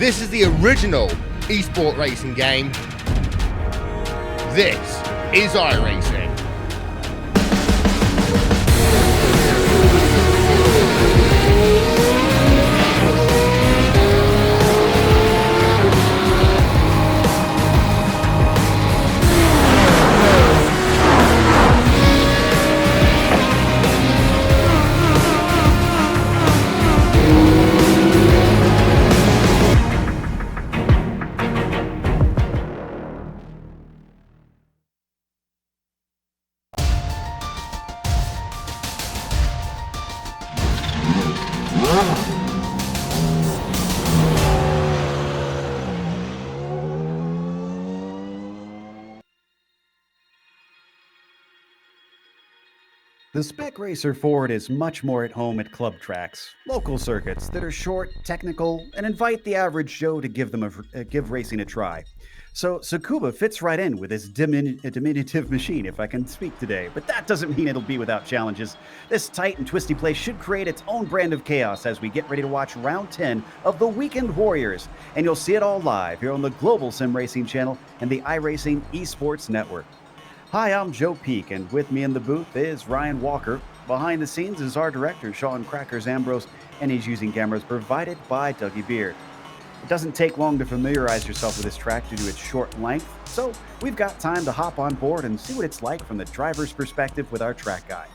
This is the original esport racing game. This is iRacing. The Spec Racer Ford is much more at home at club tracks, local circuits that are short, technical, and invite the average Joe to give racing a try. So Tsukuba fits right in with this diminutive machine, if I can speak today, but that doesn't mean it'll be without challenges. This tight and twisty place should create its own brand of chaos as we get ready to watch round 10 of the Weekend Warriors, and you'll see it all live here on the Global Sim Racing channel and the iRacing Esports Network. Hi, I'm Joe Peak, and with me in the booth is Ryan Walker. Behind the scenes is our director, Sean Crackers Ambrose, and he's using cameras provided by Dougie Beard. It doesn't take long to familiarize yourself with this track due to its short length, so we've got time to hop on board and see what it's like from the driver's perspective with our track guide.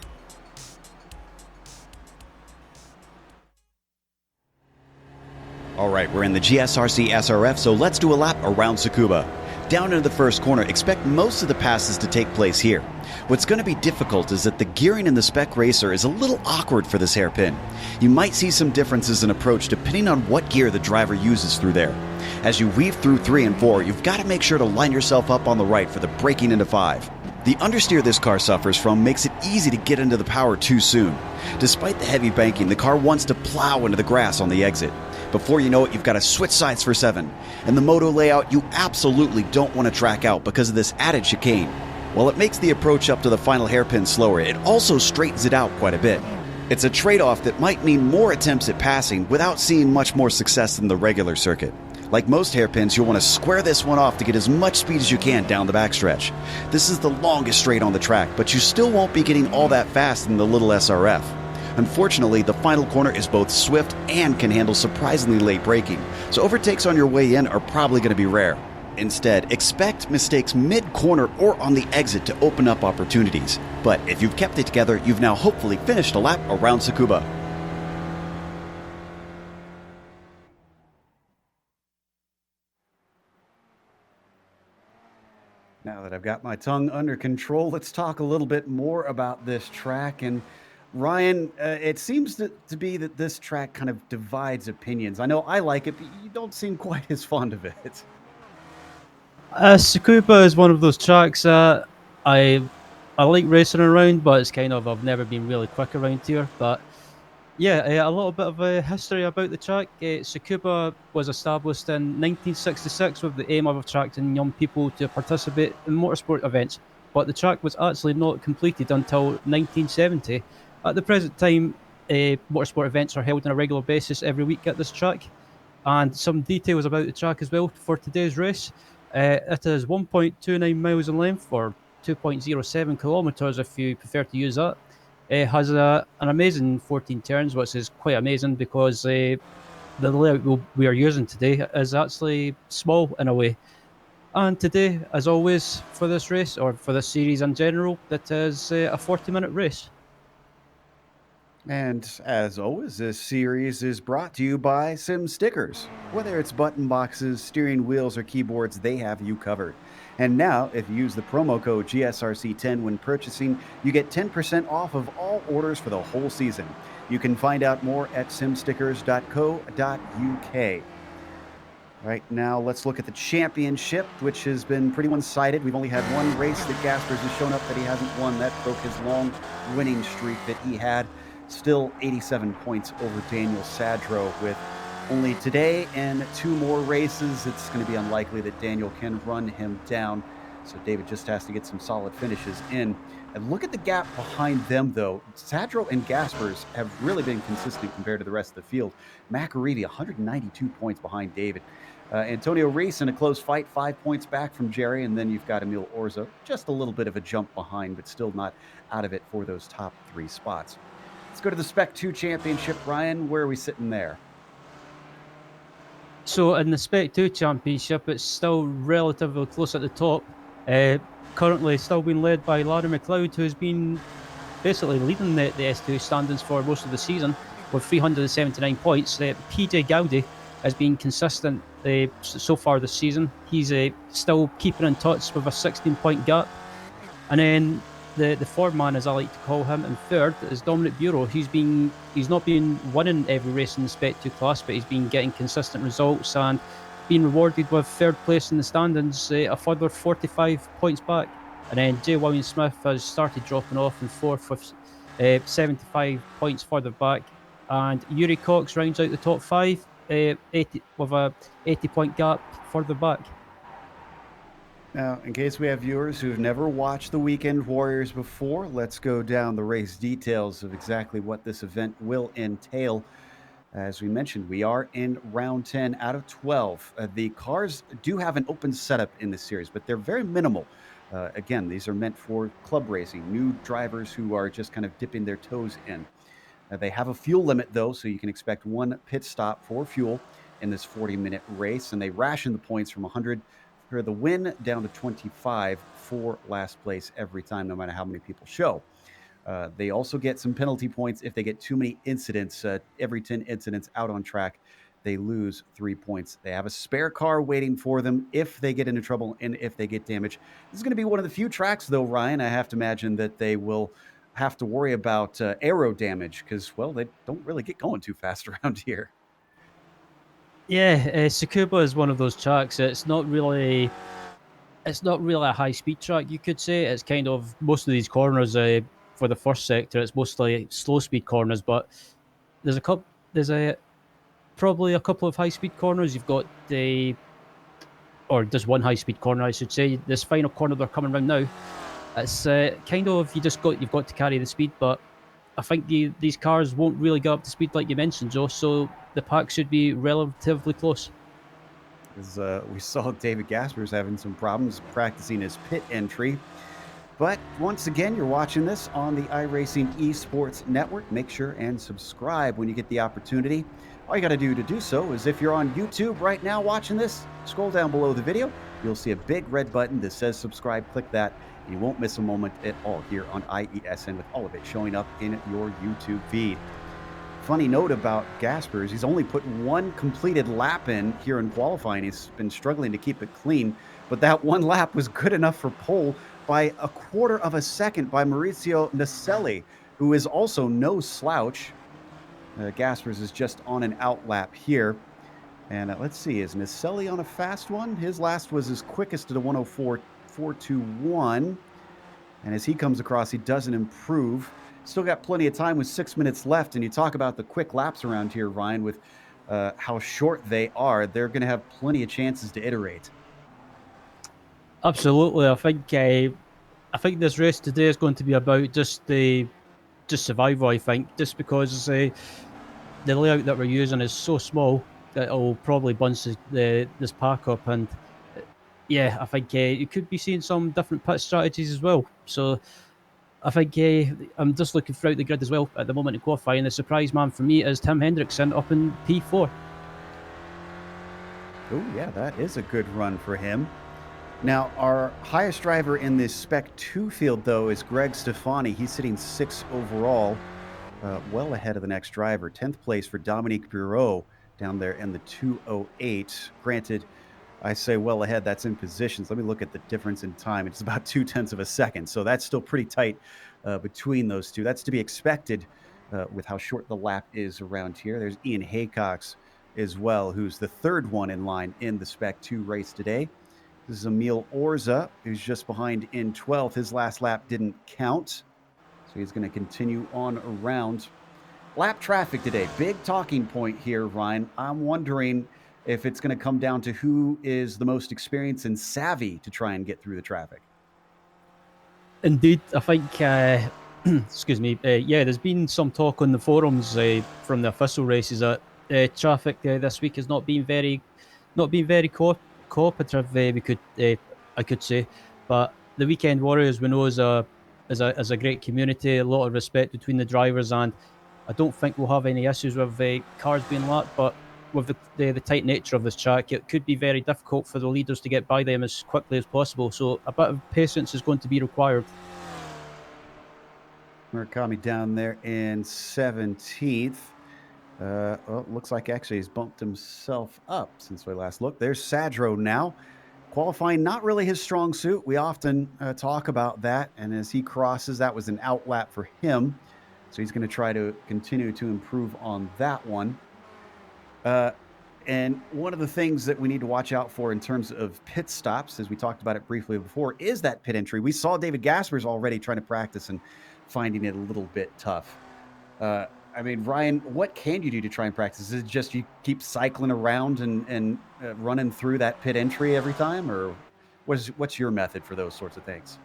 All right, we're in the GSRC SRF, so let's do a lap around Tsukuba. Down into the first corner, expect most of the passes to take place here. What's going to be difficult is that the gearing in the Spec Racer is a little awkward for this hairpin. You might see some differences in approach depending on what gear the driver uses through there. As you weave through 3 and 4, you've got to make sure to line yourself up on the right for the braking into 5. The understeer this car suffers from makes it easy to get into the power too soon. Despite the heavy banking, the car wants to plow into the grass on the exit. Before you know it, you've got to switch sides for 7. And the moto layout you absolutely don't want to track out because of this added chicane. While it makes the approach up to the final hairpin slower, it also straightens it out quite a bit. It's a trade-off that might mean more attempts at passing without seeing much more success than the regular circuit. Like most hairpins, you'll want to square this one off to get as much speed as you can down the backstretch. This is the longest straight on the track, but you still won't be getting all that fast in the little SRF. Unfortunately, the final corner is both swift and can handle surprisingly late braking, so overtakes on your way in are probably going to be rare. Instead, expect mistakes mid-corner or on the exit to open up opportunities. But if you've kept it together, you've now hopefully finished a lap around Tsukuba. Now that I've got my tongue under control, let's talk a little bit more about this track. And Ryan, it seems to be that this track kind of divides opinions. I know I like it, but you don't seem quite as fond of it. Tsukuba is one of those tracks that I like racing around, but it's kind of, I've never been really quick around here. But yeah, a little bit of a history about the track. Tsukuba was established in 1966 with the aim of attracting young people to participate in motorsport events, but the track was actually not completed until 1970. At the present time, motorsport events are held on a regular basis every week at this track. And some details about the track as well for today's race. It is 1.29 miles in length, or 2.07 kilometers if you prefer to use that. It has an amazing 14 turns, which is quite amazing because the layout we are using today is actually small in a way. And today, as always, for this race, or for this series in general, it is a 40-minute race. And as always, this series is brought to you by Sim Stickers. Whether it's button boxes, steering wheels, or keyboards, they have you covered. And now, if you use the promo code GSRC10 when purchasing, you get 10% off of all orders for the whole season. You can find out more at simstickers.co.uk. Right now, let's look at the championship, which has been pretty one-sided. We've only had one race that Gaspers has shown up that he hasn't won. That broke his long winning streak that he had. Still 87 points over Daniel Sadro. With only today and 2 more races, it's going to be unlikely that Daniel can run him down. So David just has to get some solid finishes in. And look at the gap behind them, though. Sadro and Gaspers have really been consistent compared to the rest of the field. McAreevy, 192 points behind David. Antonio Reese in a close fight, 5 points back from Jerry. And then you've got Emil Orza, just a little bit of a jump behind, but still not out of it for those top 3 spots. Let's go to the Spec 2 Championship. Ryan, where are we sitting there? So in the Spec 2 Championship, it's still relatively close at the top. Currently still being led by Larry McLeod, who's been basically leading the S2 standings for most of the season with 379 points. PJ Gowdy has been consistent so far this season. He's still keeping in touch with a 16-point gap. And then the fourth man, as I like to call him, in third is Dominic Bureau. He's not been winning every race in the Spec 2 class, but he's been getting consistent results and being rewarded with third place in the standings, a further 45 points back. And then Jay William Smith has started dropping off in fourth with 75 points further back. And Yuri Cox rounds out the top 5 with a 80-point gap further back. Now, in case we have viewers who've never watched the Weekend Warriors before, let's go down the race details of exactly what this event will entail. As we mentioned, we are in round 10 out of 12. The cars do have an open setup in this series, but they're very minimal. Again, these are meant for club racing, new drivers who are just kind of dipping their toes in. They have a fuel limit, though, so you can expect 1 pit stop for fuel in this 40-minute race, and they ration the points from 100 for the win down to 25 for last place every time, no matter how many people show. They also get some penalty points if they get too many incidents. Every 10 incidents out on track, they lose 3 points. They have a spare car waiting for them if they get into trouble and if they get damaged. This is going to be one of the few tracks, though, Ryan, I have to imagine that they will have to worry about aero damage because, well, they don't really get going too fast around here. Yeah, Tsukuba is one of those tracks. It's not really a high speed track, you could say. It's kind of most of these corners for the first sector. It's mostly slow speed corners, but there's a couple. There's probably a couple of high speed corners. You've got or there's one high speed corner, I should say. This final corner they're coming around now. It's kind of you've got to carry the speed, but I think these cars won't really go up to speed like you mentioned, Joe. So the pack should be relatively close. As we saw David Gaspers having some problems practicing his pit entry. But once again, you're watching this on the iRacing Esports Network. Make sure and subscribe when you get the opportunity. All you got to do so is if you're on YouTube right now watching this, scroll down below the video. You'll see a big red button that says subscribe. Click that. You won't miss a moment at all here on IESN with all of it showing up in your YouTube feed. Funny note about Gaspers, he's only put 1 completed lap in here in qualifying. He's been struggling to keep it clean, but that 1 lap was good enough for pole by a quarter of a second by Maurizio Naselli, who is also no slouch. Gaspers is just on an out lap here. And let's see, is Naselli on a fast one? His last was his quickest at a 104.421. And as he comes across, he doesn't improve. Still got plenty of time with 6 minutes left. And you talk about the quick laps around here, Ryan, with how short they are. They're going to have plenty of chances to iterate. Absolutely, I think this race today is going to be about just survival. I think just because the layout that we're using is so small that it'll probably bunch this pack up, and yeah, I think you could be seeing some different pit strategies as well. So I think I'm just looking throughout the grid as well at the moment in qualifying. The surprise man for me is Tim Hendrickson up in P4. Oh yeah, that is a good run for him. Now, our highest driver in this Spec 2 field, though, is Greg Stefani. He's sitting 6th overall, well ahead of the next driver. 10th place for Dominique Bureau down there in the 208. Granted, I say well ahead, that's in positions. Let me look at the difference in time. It's about 0.2 of a second, so that's still pretty tight between those two. That's to be expected with how short the lap is around here. There's Ian Haycox as well, who's the 3rd one in line in the Spec 2 race today. This is Emil Orza, who's just behind in 12th. His last lap didn't count, so he's going to continue on around. Lap traffic today, big talking point here, Ryan. I'm wondering if it's going to come down to who is the most experienced and savvy to try and get through the traffic. Indeed, I think. Excuse me. Yeah, there's been some talk on the forums from the official races that traffic this week has not been very cooperative. I could say, but the weekend warriors we know is a great community. A lot of respect between the drivers, and I don't think we'll have any issues with cars being lapped. But with the tight nature of this track, it could be very difficult for the leaders to get by them as quickly as possible. So a bit of patience is going to be required. Murakami down there in 17th. Well, it looks like actually he's bumped himself up since we last looked. There's Sadro now. Qualifying, not really his strong suit. We often talk about that. And as he crosses, that was an outlap for him. So he's going to try to continue to improve on that one. And one of the things that we need to watch out for in terms of pit stops, as we talked about it briefly before, is that pit entry. We saw David Gaspers already trying to practice and finding it a little bit tough. I mean, Ryan, what can you do to try and practice? Is it just you keep cycling around and running through that pit entry every time, or what's your method for those sorts of things?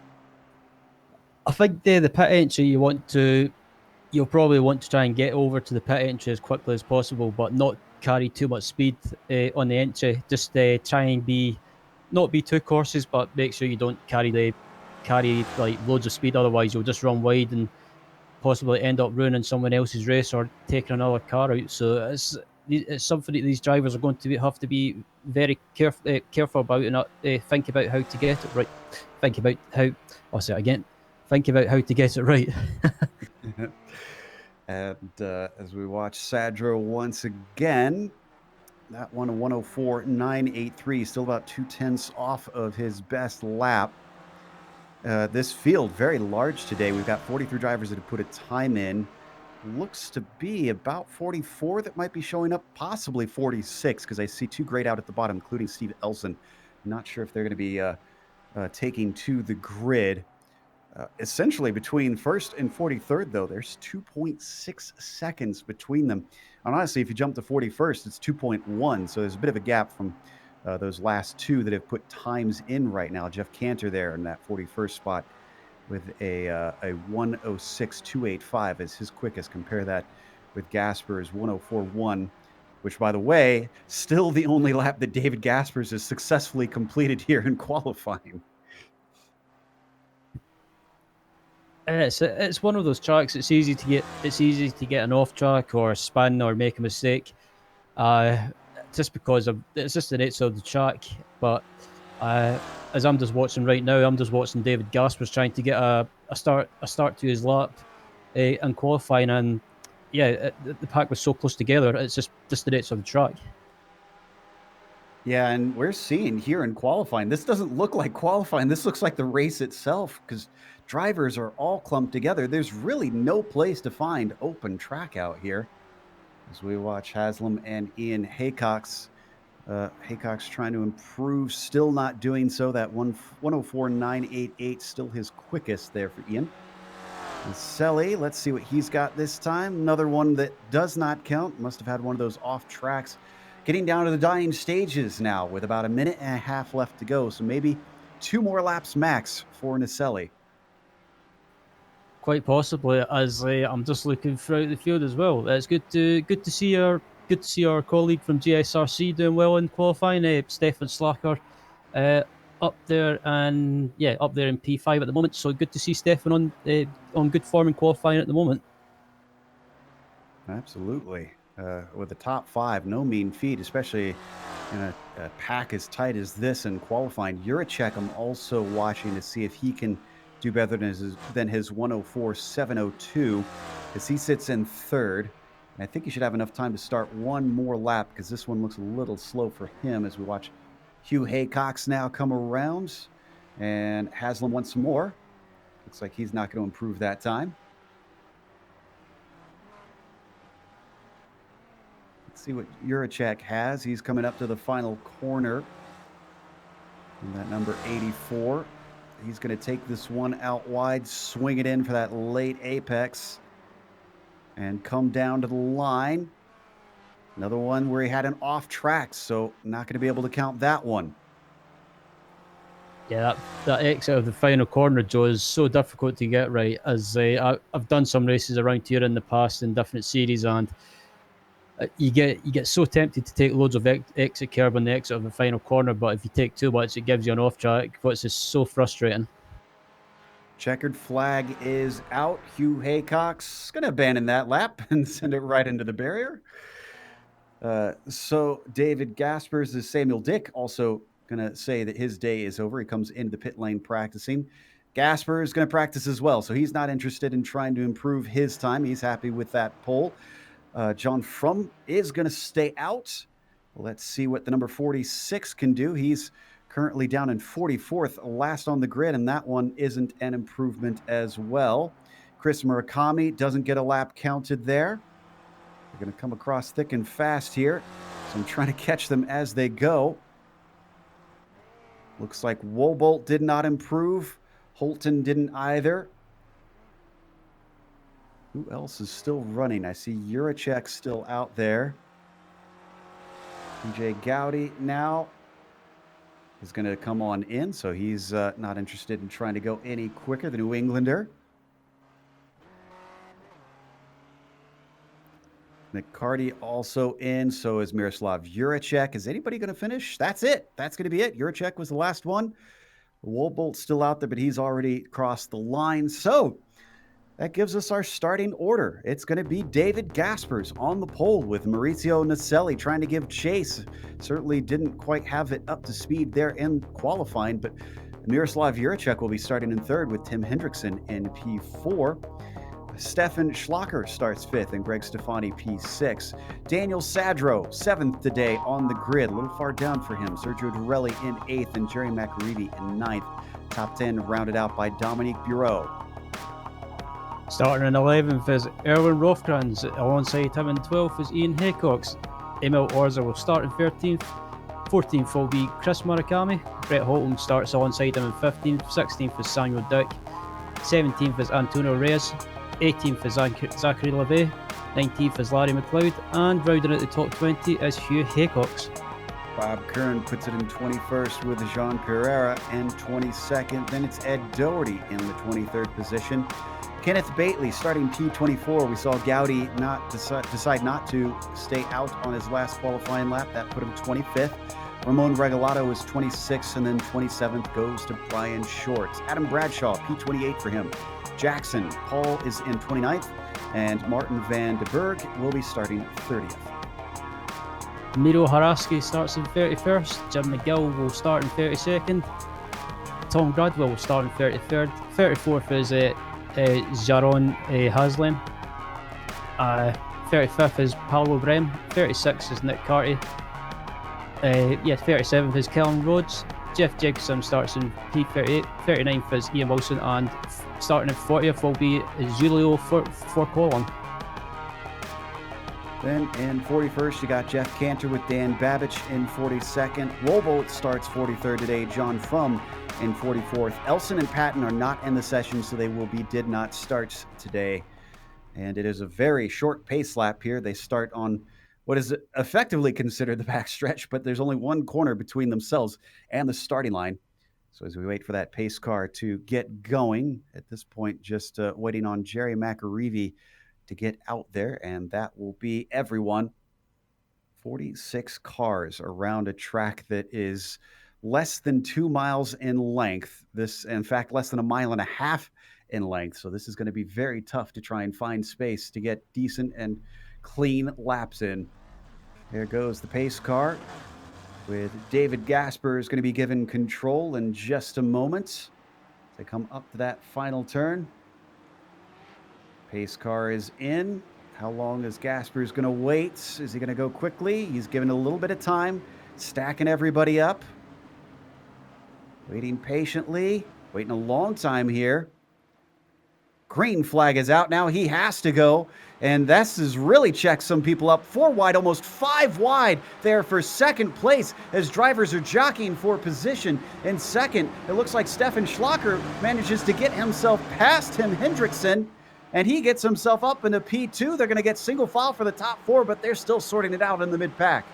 I think the pit entry you'll probably want to try and get over to the pit entry as quickly as possible, but not carry too much speed on the entry. Just try and not be too cautious, but make sure you don't carry like loads of speed. Otherwise, you'll just run wide and possibly end up ruining someone else's race or taking another car out. So it's something that these drivers are going to have to be very careful about and think about how to get it right. Think about how. I'll say it again. Think about how to get it right. And as we watch Sadro once again, that one, a 104.983, still about 0.2 off of his best lap. This field, very large today. We've got 43 drivers that have put a time in. Looks to be about 44 that might be showing up, possibly 46, because I see two grayed out at the bottom, including Steve Elson. Not sure if they're going to be taking to the grid. Essentially, between first and 43rd, though, there's 2.6 seconds between them. And honestly, if you jump to 41st, it's 2.1. So there's a bit of a gap from those last two that have put times in right now. Jeff Cantor there in that 41st spot with a 106.285 as his quickest. Compare that with Gasper's 104.1, which, by the way, still the only lap that David Gaspers has successfully completed here in qualifying. It's one of those tracks. It's easy to get an off track or spin or make a mistake, just because it's just the nature of the track. But as I'm just watching right now, I'm just watching David Gaspers trying to get a start to his lap in qualifying, and yeah, the pack was so close together. It's just the nature of the track. Yeah, and we're seeing here in qualifying, this doesn't look like qualifying. This looks like the race itself because drivers are all clumped together. There's really no place to find open track out here. As we watch Haslam and Ian Haycox. Haycox trying to improve, still not doing so. That 104.988, still his quickest there for Ian. And Selly, let's see what he's got this time. Another one that does not count. Must have had one of those off tracks. Getting down to the dying stages now with about 1.5 minutes left to go. So maybe 2 more laps max for Naselli. Quite possibly, as I'm just looking throughout the field as well. It's good to see our colleague from GSRC doing well in qualifying. Stefan Slacker up there in P5 at the moment. So good to see Stefan on good form in qualifying at the moment. Absolutely. With the top 5, no mean feat, especially in a pack as tight as this in qualifying. Juracek, I'm also watching to see if he can do better than his 104.702 as he sits in 3rd. And I think he should have enough time to start one more lap because this one looks a little slow for him as we watch Hugh Haycox now come around. And Haslam wants some more. Looks like he's not going to improve that time. See what Juracek has. He's coming up to the final corner. And that number 84. He's going to take this one out wide, swing it in for that late apex, and come down to the line. Another one where he had an off track, so not going to be able to count that one. Yeah, that exit of the final corner, Joe, is so difficult to get right. As I've done some races around here in the past in different series, and you get so tempted to take loads of exit curb on the exit of the final corner, but if you take too much, it gives you an off track, which is so frustrating. Checkered flag is out. Hugh Haycock's going to abandon that lap and send it right into the barrier. So David Gaspers is Samuel Dick also going to say that his day is over. He comes into the pit lane practicing. Gasper is going to practice as well, so he's not interested in trying to improve his time. He's happy with that pole. John Frum is going to stay out. Let's see what the number 46 can do. He's currently down in 44th, last on the grid, and that one isn't an improvement as well. Chris Murakami doesn't get a lap counted there. They're going to come across thick and fast here, so I'm trying to catch them as they go. Looks like Wobolt did not improve. Holton didn't either. Who else is still running? I see Juracek still out there. TJ Gowdy now is going to come on in, so he's not interested in trying to go any quicker. The New Englander. McCarty also in, so is Miroslav Juracek. Is anybody going to finish? That's it. That's going to be it. Juracek was the last one. Wobolt's still out there, but he's already crossed the line. So that gives us our starting order. It's going to be David Gaspers on the pole with Maurizio Naselli trying to give chase. Certainly didn't quite have it up to speed there in qualifying, but Miroslav Juracek will be starting in third with Tim Hendrickson in P4. Stefan Schlacker starts fifth and Greg Stefani P6. Daniel Sadro, seventh today on the grid. A little far down for him. Sergio Dorelli in eighth and Jerry McAreevy in ninth. Top 10 rounded out by Dominique Bureau. Starting in 11th is Erwin Rofkrans. Alongside him in 12th is Ian Haycox. Emil Orza will start in 13th. 14th will be Chris Murakami. Brett Holton starts alongside him in 15th. 16th is Samuel Dick. 17th is Antonio Reyes. 18th is Zachary LeVay. 19th is Larry McLeod. And rounding out the top 20 is Hugh Haycox. Bob Kern puts it in 21st with Jean Pereira and 22nd. Then it's Ed Doherty in the 23rd position. Kenneth Bately starting P24. We saw Gowdy decide not to stay out on his last qualifying lap. That put him 25th. Ramon Regalado is 26th, and then 27th goes to Brian Short. Adam Bradshaw, P28 for him. Jackson Paul is in 29th, and Martin Van de Berg will be starting 30th. Miro Haraski starts in 31st. Jim McGill will start in 32nd. Tom Gradwell will start in 33rd. 34th is Jaron Haslam. 35th is Paolo Brem. 36th is Nick Carty. 37th is Kellen Rhodes. Jeff Jigson starts in P38. 39th is Ian Wilson, and starting in 40th will be Julio Forcolon. Then in 41st, you got Jeff Cantor with Dan Babich in 42nd. Wobolt starts 43rd today. John Frum in 44th. Elson and Patton are not in the session, so they will be did not start today. And it is a very short pace lap here. They start on what is effectively considered the backstretch, but there's only one corner between themselves and the starting line. So as we wait for that pace car to get going, at this point, just waiting on Jerry McAreevy to get out there, and that will be everyone. 46 cars around a track that is less than 2 miles in length. This, in fact, less than 1.5 miles in length. So this is going to be very tough to try and find space to get decent and clean laps in. There goes the pace car with David Gasper is going to be given control in just a moment. They come up to that final turn. Pace car is in. How long is Gasper's going to wait? Is he going to go quickly? He's given a little bit of time, stacking everybody up. Waiting patiently, waiting a long time here. Green flag is out now. He has to go. And this has really checked some people up. 4 wide, almost 5 wide there for second place as drivers are jockeying for position. In second, it looks like Stefan Schlacker manages to get himself past Tim Hendrickson, and he gets himself up into P2. They're going to get single file for the top 4, but they're still sorting it out in the mid-pack.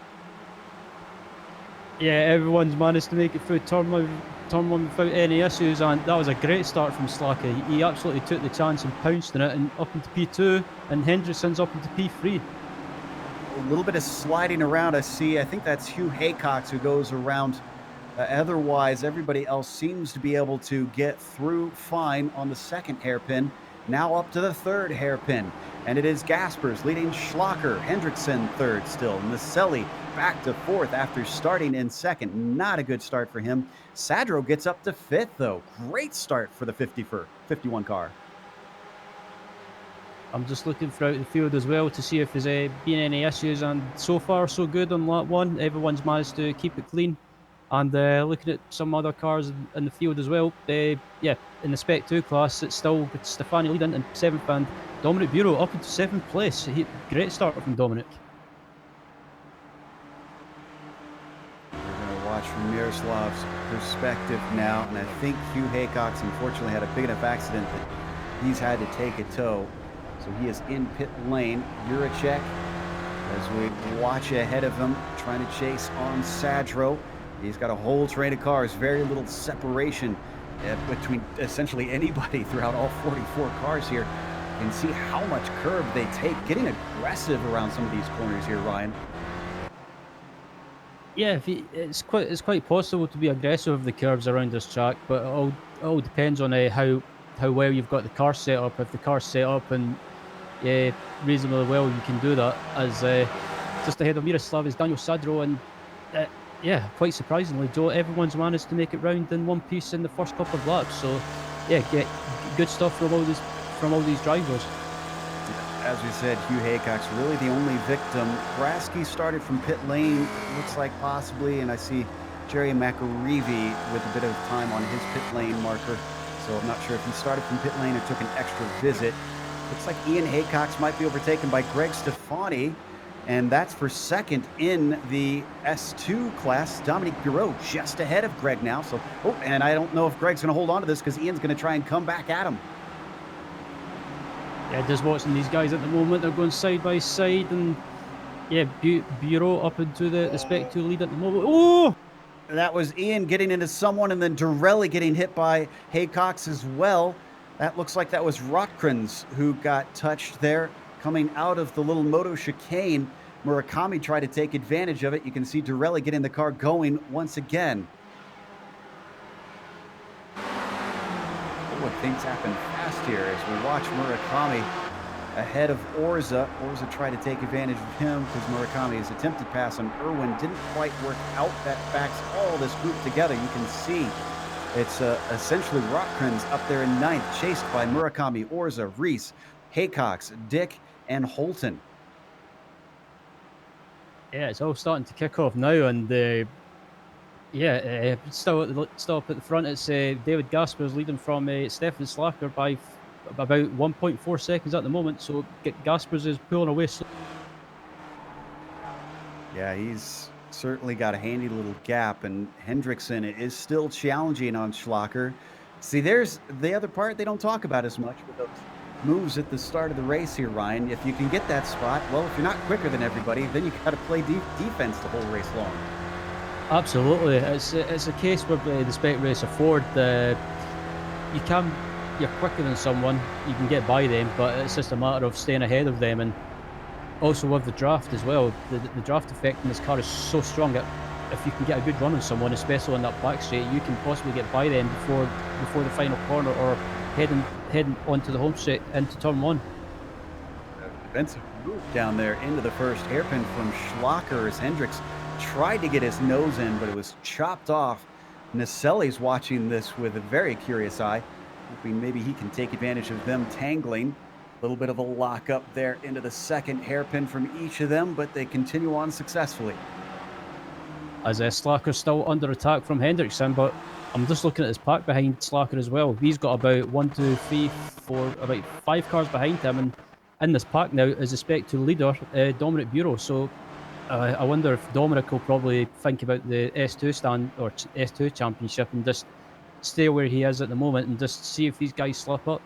Yeah, everyone's managed to make it through turn turn one without any issues, and that was a great start from Slacker. He absolutely took the chance and pounced on it, and up into P2, and Hendrickson's up into P3. A little bit of sliding around. I think that's Hugh Haycox who goes around. Otherwise, everybody else seems to be able to get through fine on the second hairpin. Now up to the third hairpin, and it is Gaspers leading Schlacker, Hendrickson third still, Naselli back to fourth after starting in second. Not a good start for him. Sadro gets up to fifth, though. Great start for the 51 car. I'm just looking throughout the field as well to see if there's been any issues, and so far so good on lap one. Everyone's managed to keep it clean. And looking at some other cars in the field as well, yeah, in the Spec 2 class, it's still Stefani leading in 7th and Dominic Bureau up into 7th place. Great start from Dominic. We're going to watch from Miroslav's perspective now, and I think Hugh Haycox unfortunately had a big enough accident that he's had to take a tow. So he is in pit lane. Juracek, as we watch ahead of him, trying to chase on Sadro. He's got a whole train of cars, very little separation between essentially anybody throughout all 44 cars here. You can see how much curve they take, getting aggressive around some of these corners here, Ryan. Yeah, it's quite possible to be aggressive with the curves around this track, but it all depends on how well you've got the car set up. If the car's set up and reasonably well, you can do that. As just ahead of Miroslav is Daniel Sadro, and yeah, quite surprisingly, Joe, everyone's managed to make it round in one piece in the first couple of laps. So, yeah, get good stuff from all these drivers. As we said, Hugh Haycox really the only victim. Brasky started from pit lane, looks like possibly, and I see Jerry McAreevy with a bit of time on his pit lane marker. So I'm not sure if he started from pit lane or took an extra visit. Looks like Ian Haycox might be overtaken by Greg Stefani. And that's for second in the S2 class. Dominic Bureau just ahead of Greg now. So, and I don't know if Greg's going to hold on to this because Ian's going to try and come back at him. Yeah, just watching these guys at the moment. They're going side by side. And, yeah, Bureau up into the Spec 2 lead at the moment. Oh! That was Ian getting into someone, and then Dorelli getting hit by Haycox as well. That looks like that was Rotkrans who got touched there. Coming out of the little moto chicane, Murakami tried to take advantage of it. You can see Dorelli getting the car going once again. Things happen fast here as we watch Murakami ahead of Orza. Orza tried to take advantage of him because Murakami's attempted pass on Irwin didn't quite work out. That backs all this group together. You can see it's essentially Rotkrans up there in ninth, chased by Murakami, Orza, Reese, Haycox, Dick, and Holton. Yeah, it's all starting to kick off now, and still up at the front. It's David Gaspers leading from Stefan Slacker by about 1.4 seconds at the moment. So Gaspers is pulling away. Yeah, he's certainly got a handy little gap, and Hendrickson is still challenging on Schlacker. See, there's the other part they don't talk about as much with those moves at the start of the race here, Ryan. If you can get that spot, well, if you're not quicker than everybody, then you got to play defense the whole race long. Absolutely, it's a case where the Spec Racer Ford, you're quicker than someone, you can get by them, but it's just a matter of staying ahead of them. And also with the draft as well, the draft effect in this car is so strong that if you can get a good run on someone, especially on that back straight, you can possibly get by them before the final corner or heading onto the home straight into turn one. Defensive move down there into the first hairpin from Schlacker as Hendricks tried to get his nose in, but it was chopped off. Naselli's watching this with a very curious eye, hoping maybe he can take advantage of them tangling. A little bit of a lockup there into the second hairpin from each of them, but they continue on successfully. As Slacker's still under attack from Hendrickson, but I'm just looking at his pack behind Slacker as well. He's got about 1, 2, 3, 4, about 5 cars behind him, and in this pack now is the Spec 2 leader, Dominic Bureau. So I wonder if Dominic will probably think about the S2 stand or S2 championship and just stay where he is at the moment and just see if these guys slip up.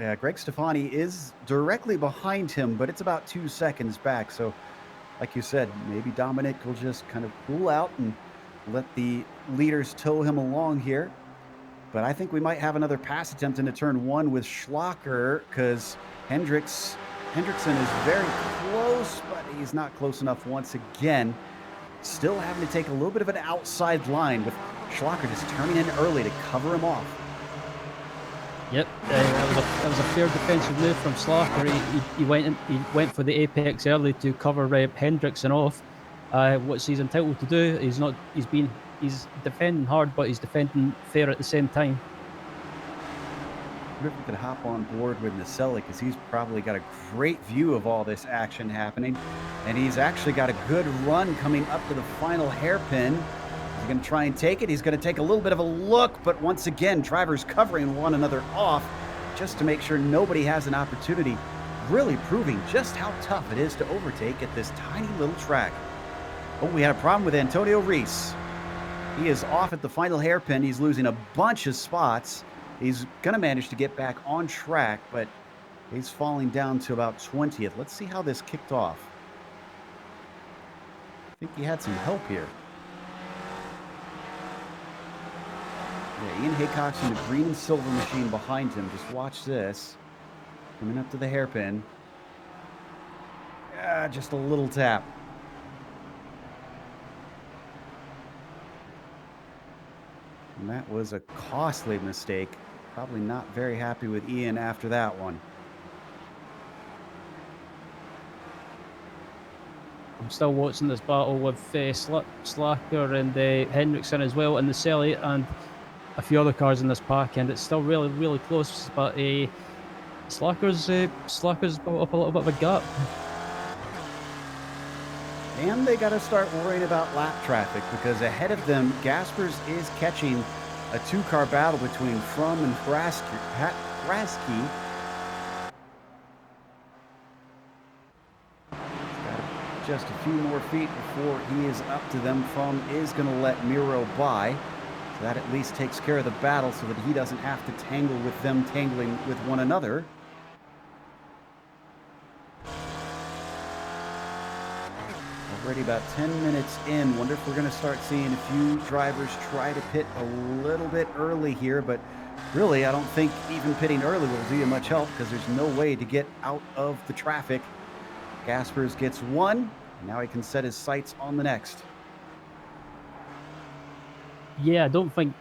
Yeah, Greg Stefani is directly behind him, but it's about 2 seconds back. So, like you said, maybe Dominic will just kind of pull out and let the leaders tow him along here. But I think we might have another pass attempt into turn 1 with Schlacher, because Hendrickson is very close, but he's not close enough once again. Still having to take a little bit of an outside line with Schlacher just turning in early to cover him off. Yep, that was a fair defensive move from Slacker. He went for the apex early to cover Hendrickson off. What he's entitled to do, he's defending hard, but he's defending fair at the same time. I wonder if we could hop on board with Naselli, because he's probably got a great view of all this action happening, and he's actually got a good run coming up to the final hairpin. He's going to try and take it. He's going to take a little bit of a look, but once again, drivers covering one another off just to make sure nobody has an opportunity, really proving just how tough it is to overtake at this tiny little track. Oh, we had a problem with Antonio Reese. He is off at the final hairpin. He's losing a bunch of spots. He's going to manage to get back on track, but he's falling down to about 20th. Let's see how this kicked off. I think he had some help here. Yeah, Ian Haycock's in the green and silver machine behind him. Just watch this. Coming up to the hairpin. Yeah, just a little tap. And that was a costly mistake. Probably not very happy with Ian after that one. I'm still watching this battle with Slacker and Hendrickson as well, and Naselli and a few other cars in this pack, and it's still really, really close. But Slacker's built up a little bit of a gap. And they got to start worrying about lap traffic, because ahead of them, Gaspers is catching a two-car battle between Frum and Brasky. Got just a few more feet before he is up to them. Frum is going to let Miro by. So that at least takes care of the battle so that he doesn't have to tangle with them tangling with one another. Already about 10 minutes in. Wonder if we're going to start seeing a few drivers try to pit a little bit early here, but really I don't think even pitting early will do you much help, because there's no way to get out of the traffic. Gaspers gets one. Now he can set his sights on the next. Yeah, I don't think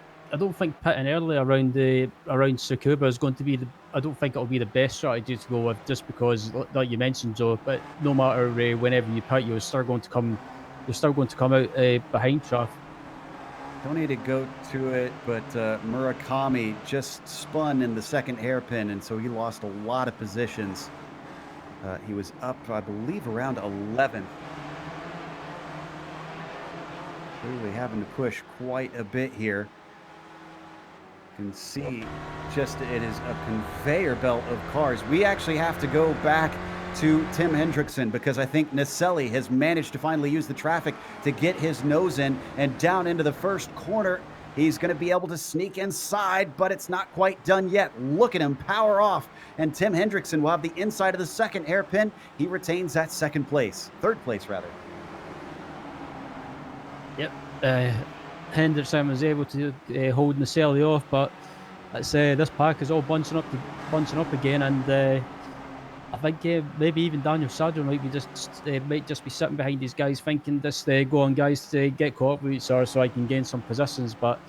pitting early around Tsukuba is going to be I don't think it'll be the best strategy to go with, just because, like you mentioned, Joe. But no matter whenever you pit, you're still going to come out behind traffic. Don't need to go to it, but Murakami just spun in the second hairpin, and so he lost a lot of positions. He was up, I believe, around 11th. Clearly having to push quite a bit here. You can see just it is a conveyor belt of cars. We actually have to go back to Tim Hendrickson, because I think Naselli has managed to finally use the traffic to get his nose in and down into the first corner. He's going to be able to sneak inside, but it's not quite done yet. Look at him power off, and Tim Hendrickson will have the inside of the second hairpin. He retains that third place rather. Yep. Henderson was able to hold Naselli off, but let's say this pack is all bunching up again, and I think maybe even Daniel Sadler might just be sitting behind these guys, thinking this go on guys to get caught up with each other so I can gain some positions. But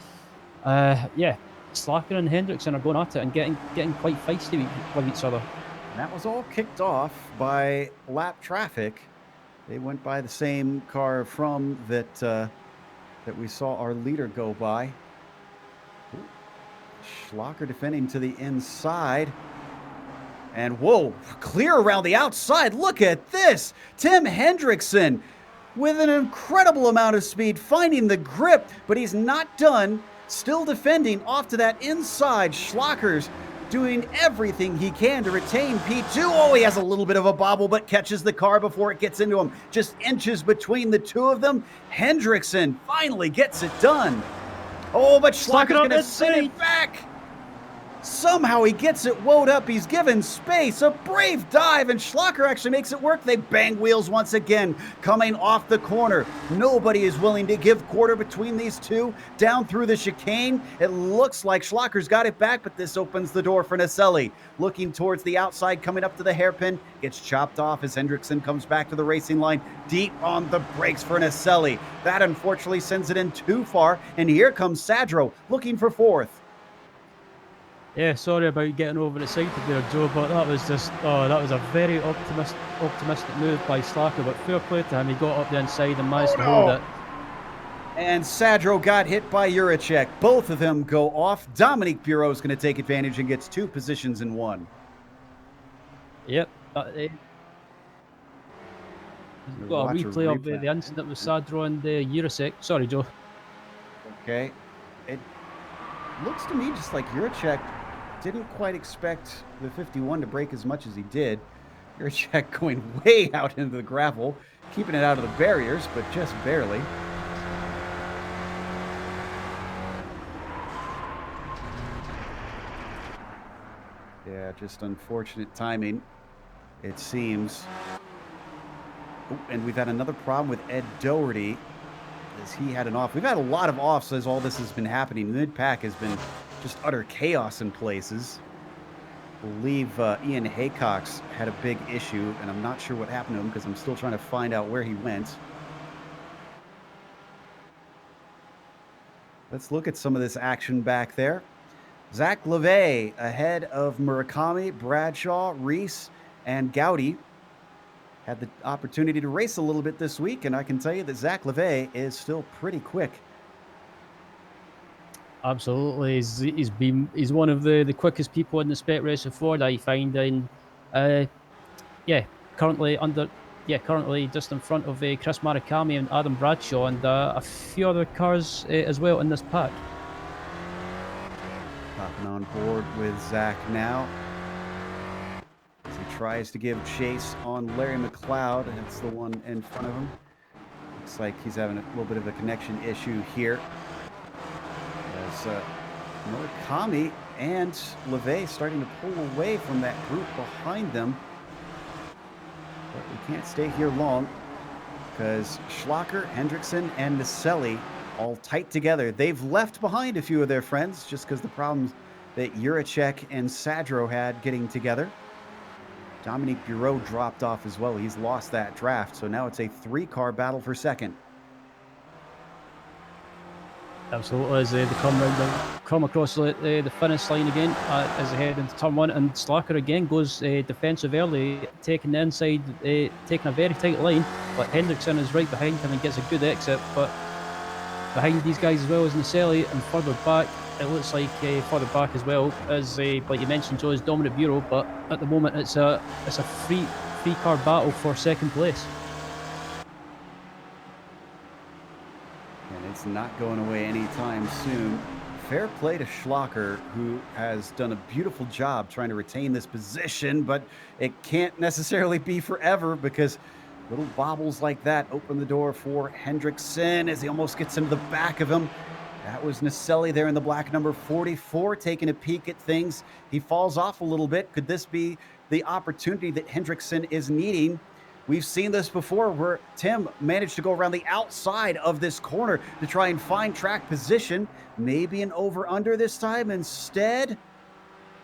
yeah, Slacker and Hendrickson are going at it and getting quite feisty with each other. And that was all kicked off by lap traffic. They went by the same car from that we saw our leader go by. Schlacher defending to the inside. And whoa, clear around the outside. Look at this. Tim Hendrickson with an incredible amount of speed, finding the grip, but he's not done. Still defending off to that inside. Schlacher's doing everything he can to retain P2. Oh, he has a little bit of a bobble, but catches the car before it gets into him. Just inches between the two of them. Hendrickson finally gets it done. Oh, but Schlacher's going to send it back. Somehow he gets it woed up. He's given space. A brave dive, and Schlacher actually makes it work. They bang wheels once again, coming off the corner. Nobody is willing to give quarter between these two. Down through the chicane. It looks like Schlacher's got it back, but this opens the door for Naselli. Looking towards the outside, coming up to the hairpin. Gets chopped off as Hendrickson comes back to the racing line. Deep on the brakes for Naselli. That unfortunately sends it in too far. And here comes Sadro looking for fourth. Yeah, sorry about getting over excited there, Joe, but that was just, that was a very optimistic move by Slacker, but fair play to him. He got up the inside and managed to hold it. And Sadro got hit by Juracek. Both of them go off. Dominique Bureau is going to take advantage and gets 2 positions in 1. Yep. We've got a replay of the incident with Sadro and Juracek. Sorry, Joe. Okay. It looks to me just like Juracek didn't quite expect the 51 to break as much as he did. Juracek going way out into the gravel, keeping it out of the barriers, but just barely. Yeah, just unfortunate timing, it seems. Oh, and we've had another problem with Ed Doherty, as he had an off. We've had a lot of offs as all this has been happening. Mid-pack has been just utter chaos in places. I believe Ian Haycock's had a big issue, and I'm not sure what happened to him because I'm still trying to find out where he went. Let's look at some of this action back there. Zach LeVay ahead of Murakami, Bradshaw, Reese, and Gowdy. Had the opportunity to race a little bit this week, and I can tell you that Zach LeVay is still pretty quick. Absolutely. He's one of the quickest people in the spec racing Ford, I find, and currently just in front of Chris Murakami and Adam Bradshaw and a few other cars as well in this pack. Hopping on board with Zach now as he tries to give chase on Larry McLeod. That's the one in front of him. Looks like he's having a little bit of a connection issue here. As Murakami and LeVay starting to pull away from that group behind them. But we can't stay here long because Schlacher, Hendrickson, and Naselli all tight together. They've left behind a few of their friends just because the problems that Juracek and Sadro had getting together. Dominique Bureau dropped off as well. He's lost that draft, so now it's a 3-car battle for second. Absolutely, as they come across the finish line again as they head into turn 1, and Slacker again goes defensive early, taking the inside, taking a very tight line, but Hendrickson is right behind him and gets a good exit, but behind these guys as well as Naselli, and further back, it looks like further back as well as, like you mentioned, Joe, is Dominic Bureau, but at the moment it's a three-car battle for second place. It's not going away anytime soon. Fair play to Schlacher, who has done a beautiful job trying to retain this position, but it can't necessarily be forever because little bobbles like that open the door for Hendrickson as he almost gets into the back of him. That was Naselli there in the black number 44 taking a peek at things. He falls off a little bit. Could this be the opportunity that Hendrickson is needing? We've seen this before where Tim managed to go around the outside of this corner to try and find track position. Maybe an over-under this time instead.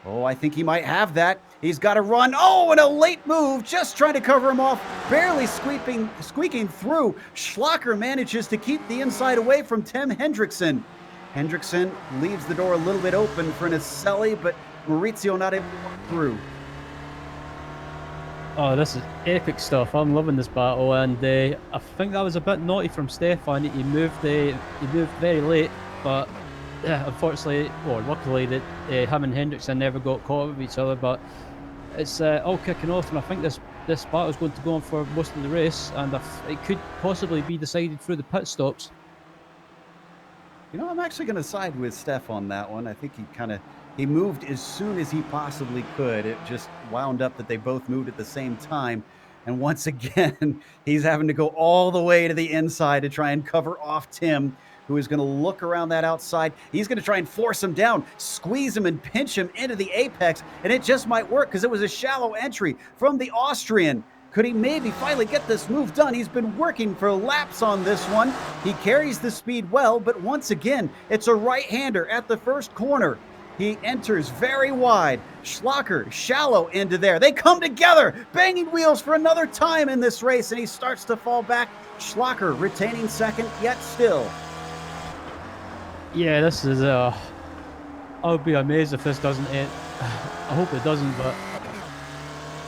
Oh, I think he might have that. He's got to run. Oh, and a late move, just trying to cover him off, barely squeaking through. Schlacher manages to keep the inside away from Tim Hendrickson. Hendrickson leaves the door a little bit open for Naselli, but Maurizio not able to walk through. Oh, this is epic stuff. I'm loving this battle, and I think that was a bit naughty from Stefan. He moved very late, but unfortunately, or luckily, that him and Hendrickson never got caught with each other. But it's all kicking off, and I think this battle is going to go on for most of the race, and it could possibly be decided through the pit stops. You know, I'm actually going to side with Steph on that one. I think he moved as soon as he possibly could. It just wound up that they both moved at the same time. And once again, he's having to go all the way to the inside to try and cover off Tim, who is going to look around that outside. He's going to try and force him down, squeeze him and pinch him into the apex, and it just might work because it was a shallow entry from the Austrian. Could he maybe finally get this move done? He's been working for laps on this one. He carries the speed well, but once again, it's a right-hander at the first corner. He enters very wide. Schlacher, shallow into there. They come together, banging wheels for another time in this race, and he starts to fall back. Schlacher retaining second, yet still. Yeah, this is I would be amazed if this doesn't end. I hope it doesn't, but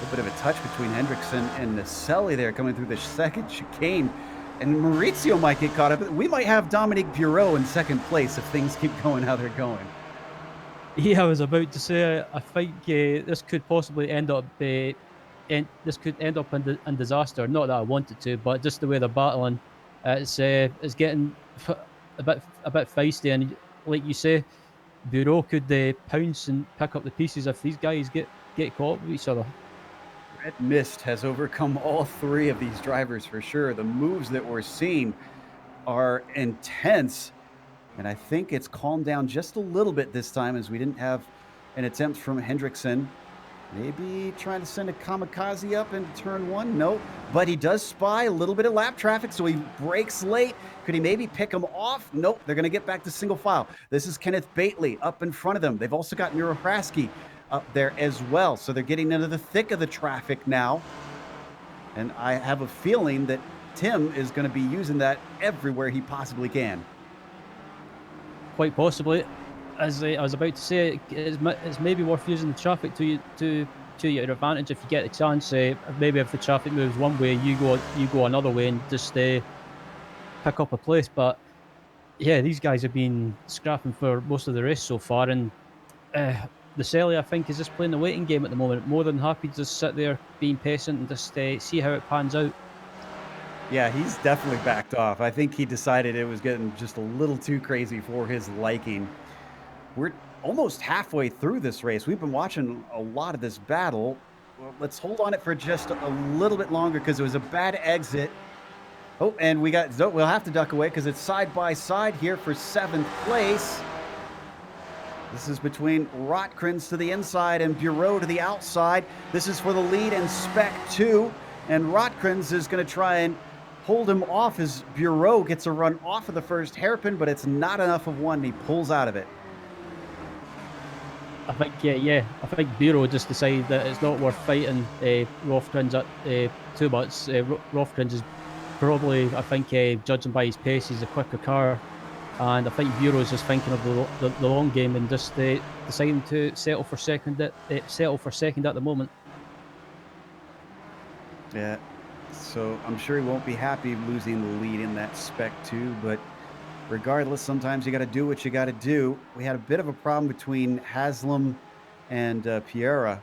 A bit of a touch between Hendrickson and Naselli there coming through the second chicane. And Maurizio might get caught up. We might have Dominique Bureau in second place if things keep going how they're going. yeah, I was about to say, I think this could possibly end up in disaster. Not that I want it to, but just the way they're battling, it's getting a bit feisty. And like you say, Bureau could pounce and pick up the pieces if these guys get caught with each other. Red Mist has overcome all three of these drivers for sure. The moves that we're seeing are intense. And I think it's calmed down just a little bit this time as we didn't have an attempt from Hendrickson. Maybe trying to send a kamikaze up into turn one. Nope. But he does spy a little bit of lap traffic, so he brakes late. Could he maybe pick him off? Nope. They're going to get back to single file. This is Kenneth Bately up in front of them. They've also got Miro Hrasky up there as well. So they're getting into the thick of the traffic now. And I have a feeling that Tim is going to be using that everywhere he possibly can. Quite possibly. As I was about to say, it's maybe worth using the traffic to your advantage if you get the chance. Maybe if the traffic moves one way, you go another way and just pick up a place. But yeah, these guys have been scrapping for most of the race so far, and Naselli, I think, is just playing the waiting game at the moment. More than happy to just sit there being patient and just see how it pans out. Yeah, he's definitely backed off. I think he decided it was getting just a little too crazy for his liking. We're almost halfway through this race. We've been watching a lot of this battle. Well, let's hold on it for just a little bit longer because it was a bad exit. Oh, and we'll have to duck away because it's side by side here for 7th place. This is between Rotkrins to the inside and Bureau to the outside. This is for the lead in Spec 2. And Rotkrins is going to try and hold him off as Bureau gets a run off of the first hairpin, but it's not enough of one. He pulls out of it. I think, I think Bureau just decided that it's not worth fighting Rotkrins too much. Rotkrins is probably, I think, judging by his pace, he's a quicker car. And I think Bureau's just thinking of the long game and just deciding to settle for second at the moment. Yeah, so I'm sure he won't be happy losing the lead in that Spec 2, but regardless, sometimes you got to do what you got to do. We had a bit of a problem between Haslam and Piera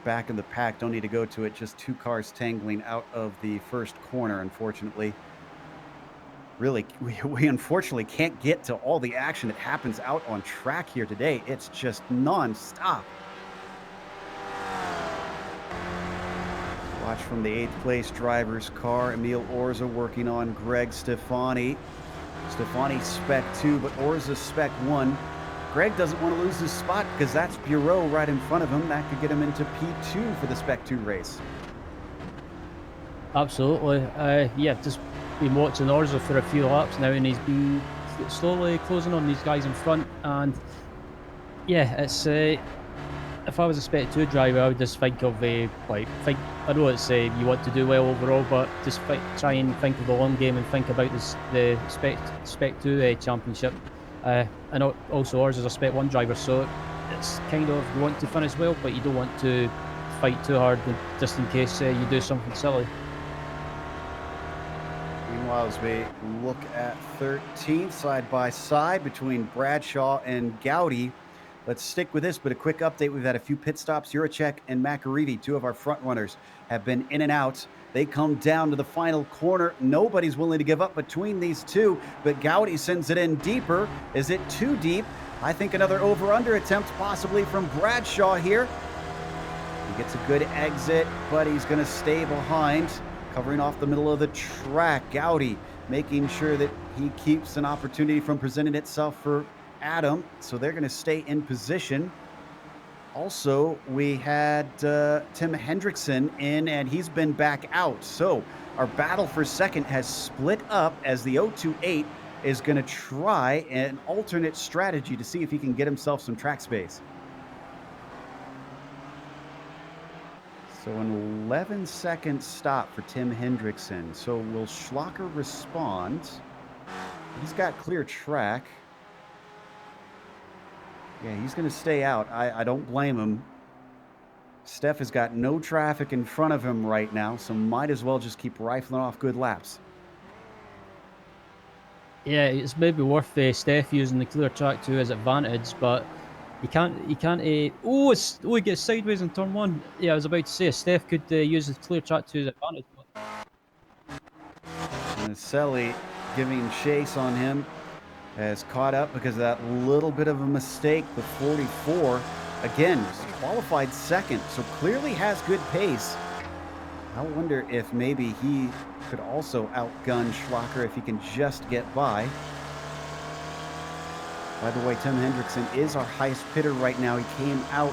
back in the pack. Don't need to go to it. Just two cars tangling out of the first corner, unfortunately. Really, we unfortunately can't get to all the action that happens out on track here today. It's just non-stop. Watch from the 8th place driver's car. Emil Orza working on Greg Stefani. Stefani Spec 2, but Orza Spec 1. Greg doesn't want to lose his spot because that's Bureau right in front of him. That could get him into P2 for the Spec 2 race. Absolutely. Just been watching Orza for a few laps now, and he's been slowly closing on these guys in front. And yeah, it's if I was a Spec 2 driver, I would just think of I know it's you want to do well overall, but just try and think of the long game and think about the Spec 2 championship. And also ours is a Spec 1 driver, so it's kind of, you want to finish well, but you don't want to fight too hard just in case you do something silly. Meanwhile, as we look at 13th side by side between Bradshaw and Gowdy, let's stick with this, but a quick update. We've had a few pit stops. Juracek and Makarivi, two of our front runners, have been in and out. They come down to the final corner. Nobody's willing to give up between these two, but Gowdy sends it in deeper. Is it too deep? I think another over-under attempt possibly from Bradshaw here. He gets a good exit, but he's going to stay behind, covering off the middle of the track. Gowdy making sure that he keeps an opportunity from presenting itself for Adam. So they're going to stay in position. Also, we had Tim Hendrickson in, and he's been back out. So our battle for second has split up as the 028 is going to try an alternate strategy to see if he can get himself some track space. So an 11-second stop for Tim Hendrickson. So will Schlacher respond? He's got clear track. Yeah, he's going to stay out. I don't blame him. Steph has got no traffic in front of him right now, so might as well just keep rifling off good laps. Yeah, it's maybe worth Steph using the clear track to his advantage, but he can't. He gets sideways in turn one. Yeah, I was about to say Steph could use the clear track to his advantage. And Selly giving chase on him has caught up because of that little bit of a mistake. The 44 again qualified second, so clearly has good pace. I wonder if maybe he could also outgun Schlacher if he can just get by. By the way, Tim Hendrickson is our highest pitter right now. He came out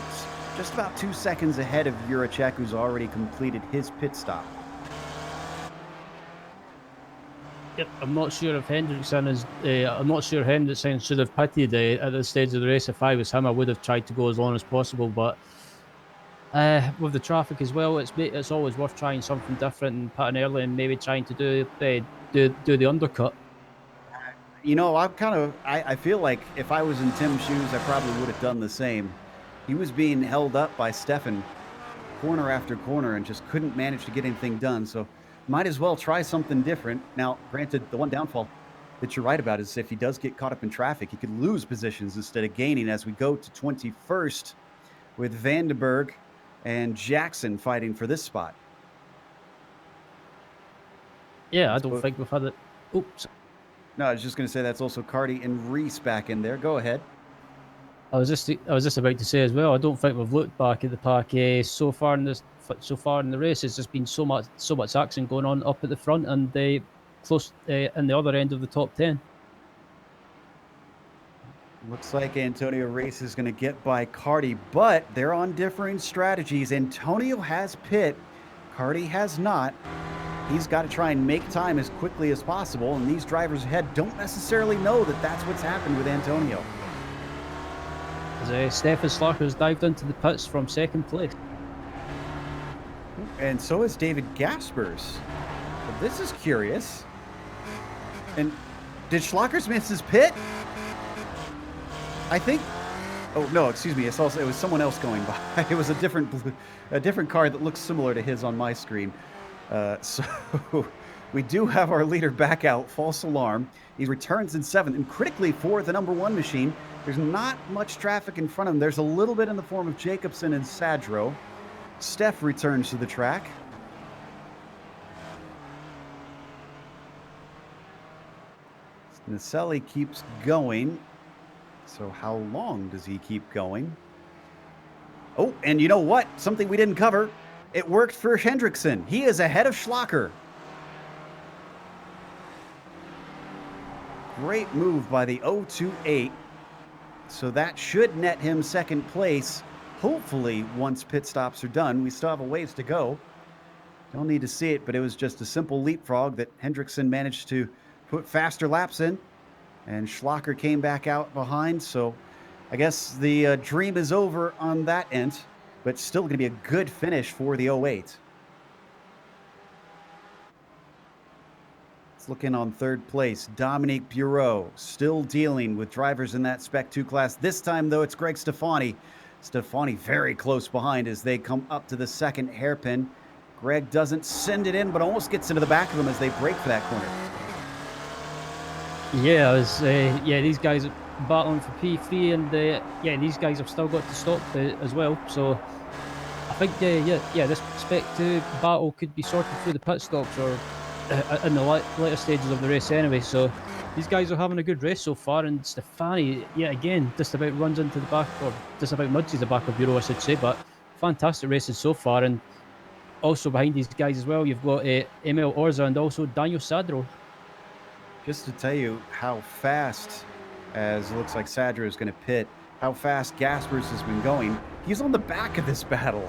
just about 2 seconds ahead of Juracek, who's already completed his pit stop. Yep, I'm not sure if Hendrickson is. I'm not sure Hendrickson should have pitted at this stage of the race. If I was him, I would have tried to go as long as possible. But with the traffic as well, it's always worth trying something different and pitting early and maybe trying to do the undercut. You know, I feel like if I was in Tim's shoes, I probably would have done the same. He was being held up by Stefan corner after corner and just couldn't manage to get anything done. So might as well try something different. Now, granted, the one downfall that you're right about is if he does get caught up in traffic, he could lose positions instead of gaining as we go to 21st with Vandenberg and Jackson fighting for this spot. Yeah, I don't think we've had it. Oops. No, I was just going to say that's also Cardi and Reese back in there. Go ahead. I was just about to say as well. I don't think we've looked back at the pack so far in the race. It's just been so much action going on up at the front and close in the other end of the top 10. Looks like Antonio Reese is going to get by Cardi, but they're on differing strategies. Antonio has pit, Cardi has not. He's got to try and make time as quickly as possible, and these drivers ahead don't necessarily know that that's what's happened with Antonio. As Stefan Schlacher has dived into the pits from second place. And so is David Gaspers. Well, this is curious. And did Schlacher miss his pit? I think. Oh no, excuse me. It was someone else going by. It was a different car that looks similar to his on my screen. So we do have our leader back out. False alarm. He returns in 7th, and critically for the number 1 machine, there's not much traffic in front of him. There's a little bit in the form of Jacobson and Sadro. Steph returns to the track. Naselli keeps going. So how long does he keep going? Oh, and you know what? Something we didn't cover. It worked for Hendrickson. He is ahead of Schlacher. Great move by the 028. So that should net him second place. Hopefully, once pit stops are done. We still have a ways to go. Don't need to see it, but it was just a simple leapfrog that Hendrickson managed to put faster laps in. And Schlacher came back out behind. So I guess the dream is over on that end, but still going to be a good finish for the 08. Let's look in on third place. Dominique Bureau still dealing with drivers in that Spec 2 class. This time, though, it's Greg Stefani. Stefani very close behind as they come up to the second hairpin. Greg doesn't send it in, but almost gets into the back of them as they break for that corner. Yeah, these guys are battling for P3, and these guys have still got to stop as well. So I think this Spec 2 battle could be sorted through the pit stops or in the later stages of the race anyway. So these guys are having a good race so far, and Stefani, again, just about runs into the back, or just about nudges the back of Bureau, I should say. But fantastic races so far, and also behind these guys as well, you've got Emil Orza and also Daniel Sadro. Just to tell you how fast, as it looks like Sadra is going to pit, how fast Gaspers has been going. He's on the back of this battle.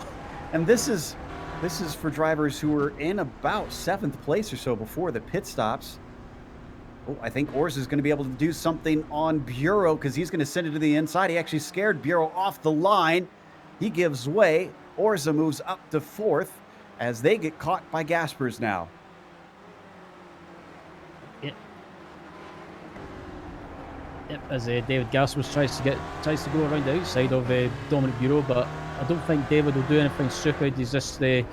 And this is for drivers who were in about 7th place or so before the pit stops. Oh, I think Orza is going to be able to do something on Bureau because he's going to send it to the inside. He actually scared Bureau off the line. He gives way. Orza moves up to 4th as they get caught by Gaspers now. Yep, as David Gaspers tries to go around the outside of Dominic Bureau, but I don't think David will do anything stupid. He's just he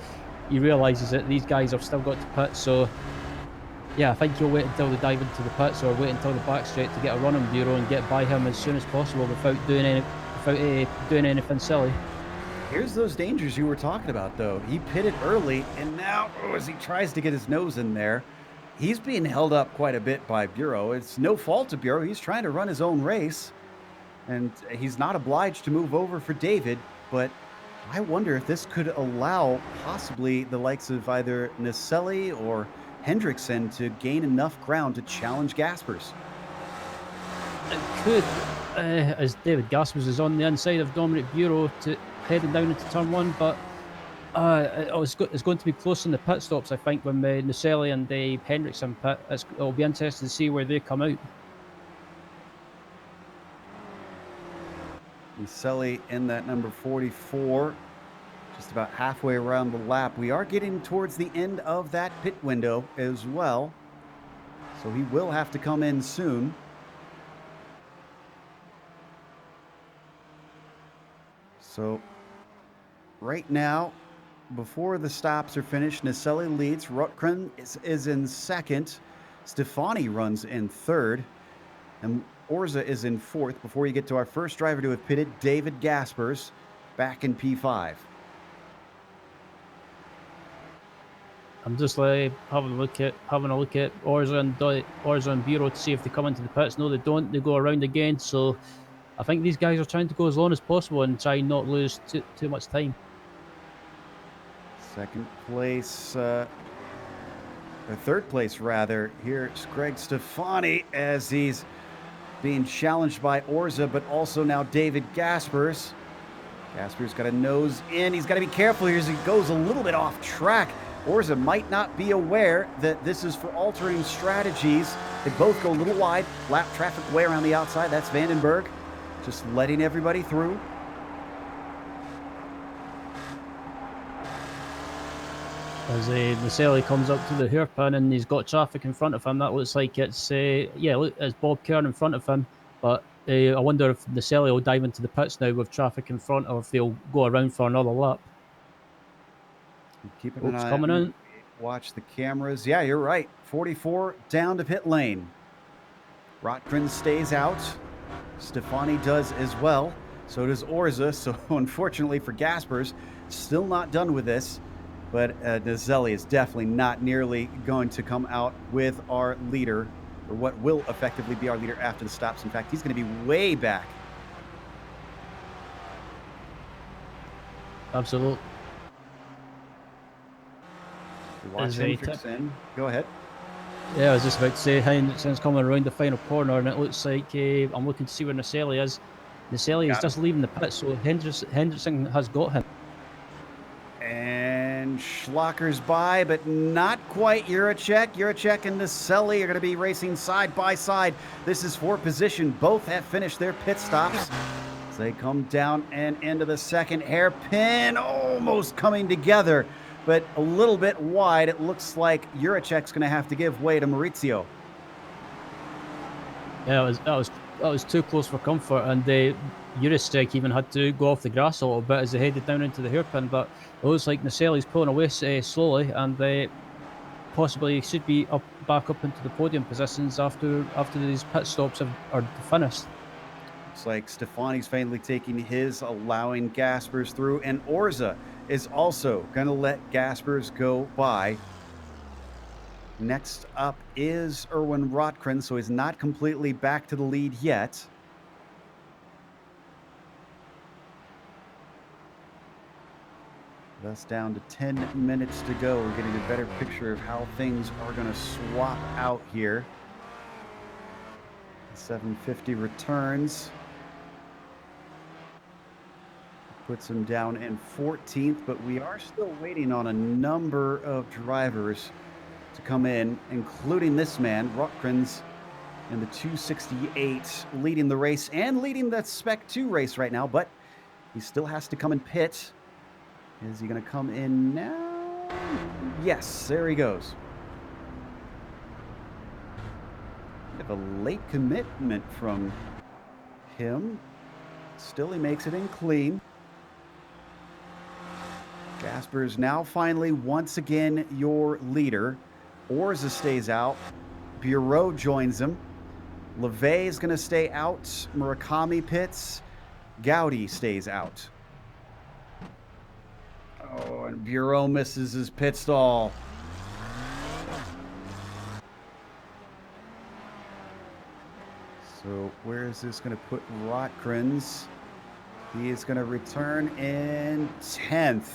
realises that these guys have still got to pit, so yeah, I think he'll wait until they dive into the pits or wait until the back straight to get a run on Bureau and get by him as soon as possible without doing anything silly. Here's those dangers you were talking about, though. He pitted early, and now as he tries to get his nose in there, he's being held up quite a bit by Bureau. It's no fault of Bureau. He's trying to run his own race, and he's not obliged to move over for David, but I wonder if this could allow possibly the likes of either Naselli or Hendrickson to gain enough ground to challenge Gaspers. It could, as David Gaspers is on the inside of Dominic Bureau to heading down into turn 1, but it's going to be close in the pit stops, I think, when Naselli and Hendrickson pit. It'll be interesting to see where they come out. Naselli in that number 44, just about halfway around the lap. We are getting towards the end of that pit window as well, so he will have to come in soon. So right now, before the stops are finished, Naselli leads. Rutgren is in 2nd. Stefani runs in 3rd. And Orza is in 4th before you get to our first driver to have pitted, David Gaspers, back in P5. I'm just like having a look at Orza and Bureau to see if they come into the pits. No, they don't. They go around again. So I think these guys are trying to go as long as possible and try not lose too much time. 2nd place, or 3rd place rather. Here's Greg Stefani as he's being challenged by Orza, but also now David Gaspers. Gaspers got a nose in. He's got to be careful here as he goes a little bit off track. Orza might not be aware that this is for altering strategies. They both go a little wide, lap traffic way around the outside. That's Vandenberg, just letting everybody through. As Naselli comes up to the hairpin and he's got traffic in front of him, that looks like it's it's Bob Kern in front of him. But I wonder if Naselli will dive into the pits now with traffic in front, or if they'll go around for another lap. Keeping an eye coming in. Watch the cameras. Yeah, you're right. 44 down to pit lane. Rotgren stays out. Stefani does as well. So does Orza. So unfortunately for Gaspers, still not done with this. But Naselli is definitely not nearly going to come out with our leader, or what will effectively be our leader after the stops. In fact, he's going to be way back. Absolutely. Watch Hendrickson. Go ahead. Yeah, I was just about to say, Hendrickson's coming around the final corner, and it looks like I'm looking to see where Naselli is. Naselli is just leaving the pit, so Hendrickson has got him. And Schlocker's by, but not quite Juracek. Juracek and Naselli are going to be racing side by side. This is for position. Both have finished their pit stops. As they come down and into the second hairpin, almost coming together, but a little bit wide. It looks like Juracek's going to have to give way to Maurizio. Yeah, that was too close for comfort, and Juracek even had to go off the grass a little bit as they headed down into the hairpin. But it looks like Naselli's pulling away slowly, and possibly should be back up into the podium positions after these pit stops are finished. Looks like Stefani's finally taking his, allowing Gaspers through, and Orza is also going to let Gaspers go by. Next up is Erwin Rotgren, so he's not completely back to the lead yet. That's down to 10 minutes to go. We're getting a better picture of how things are going to swap out here. 750 returns. Puts him down in 14th, but we are still waiting on a number of drivers to come in, including this man, Rotkins, in the 268, leading the race and leading the Spec 2 race right now, but he still has to come and pit. Is he going to come in now? Yes, there he goes. We have a late commitment from him. Still, he makes it in clean. Gasper's now finally, once again, your leader. Orza stays out. Bureau joins him. LeVay is going to stay out. Murakami pits. Gowdy stays out. Oh, and Bureau misses his pit stall. So where is this going to put Rotkrins? He is going to return in 10th.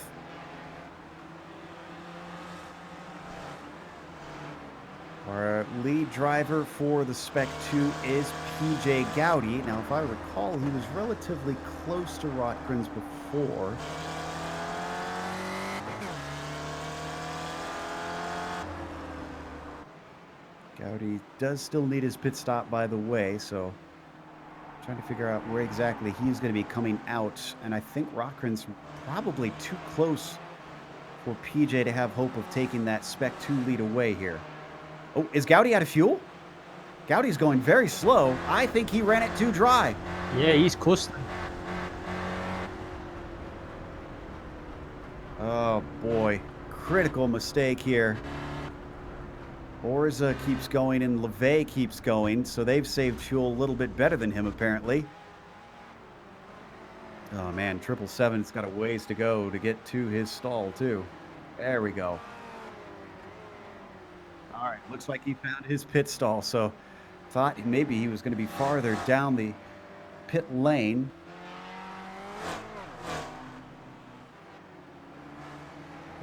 Our lead driver for the Spec 2 is PJ Gowdy. Now, if I recall, he was relatively close to Rotkrins before. Gowdy does still need his pit stop, by the way, so I'm trying to figure out where exactly he's going to be coming out. And I think Rotkrins probably too close for PJ to have hope of taking that Spec 2 lead away here. Oh, is Gowdy out of fuel? Gowdy's going very slow. I think he ran it too dry. Yeah, he's coasting. Oh, boy. Critical mistake here. Orza keeps going and LeVay keeps going, so they've saved fuel a little bit better than him, apparently. Oh, man, 777's got a ways to go to get to his stall, too. There we go. All right, looks like he found his pit stall, so thought maybe he was going to be farther down the pit lane.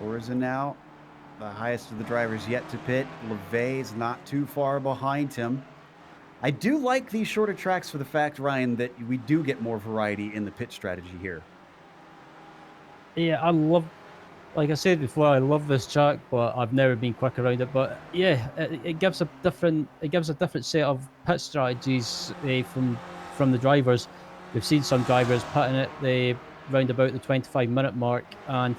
Orza now, the highest of the drivers yet to pit. LeVay's not too far behind him. I do like these shorter tracks for the fact, Ryan, that we do get more variety in the pit strategy here. Yeah, I love, like I said before, I love this track, but I've never been quick around it. But yeah, it gives a different set of pit strategies from the drivers. We've seen some drivers pitting it round about the 25-minute mark, and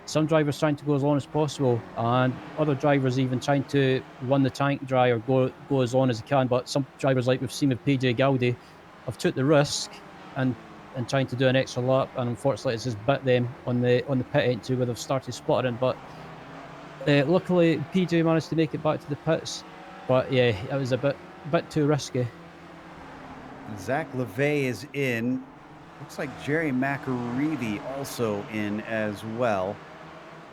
some drivers trying to go as long as possible, and other drivers even trying to run the tank dry or go as long as they can. But some drivers, like we've seen with PJ Gowdy, have took the risk and trying to do an extra lap, and unfortunately it's just bit them on the pit entry where they've started splitting. But luckily PJ managed to make it back to the pits. But yeah, it was a bit too risky. Zach LeVay is in. Looks like Jerry McAreevy also in as well.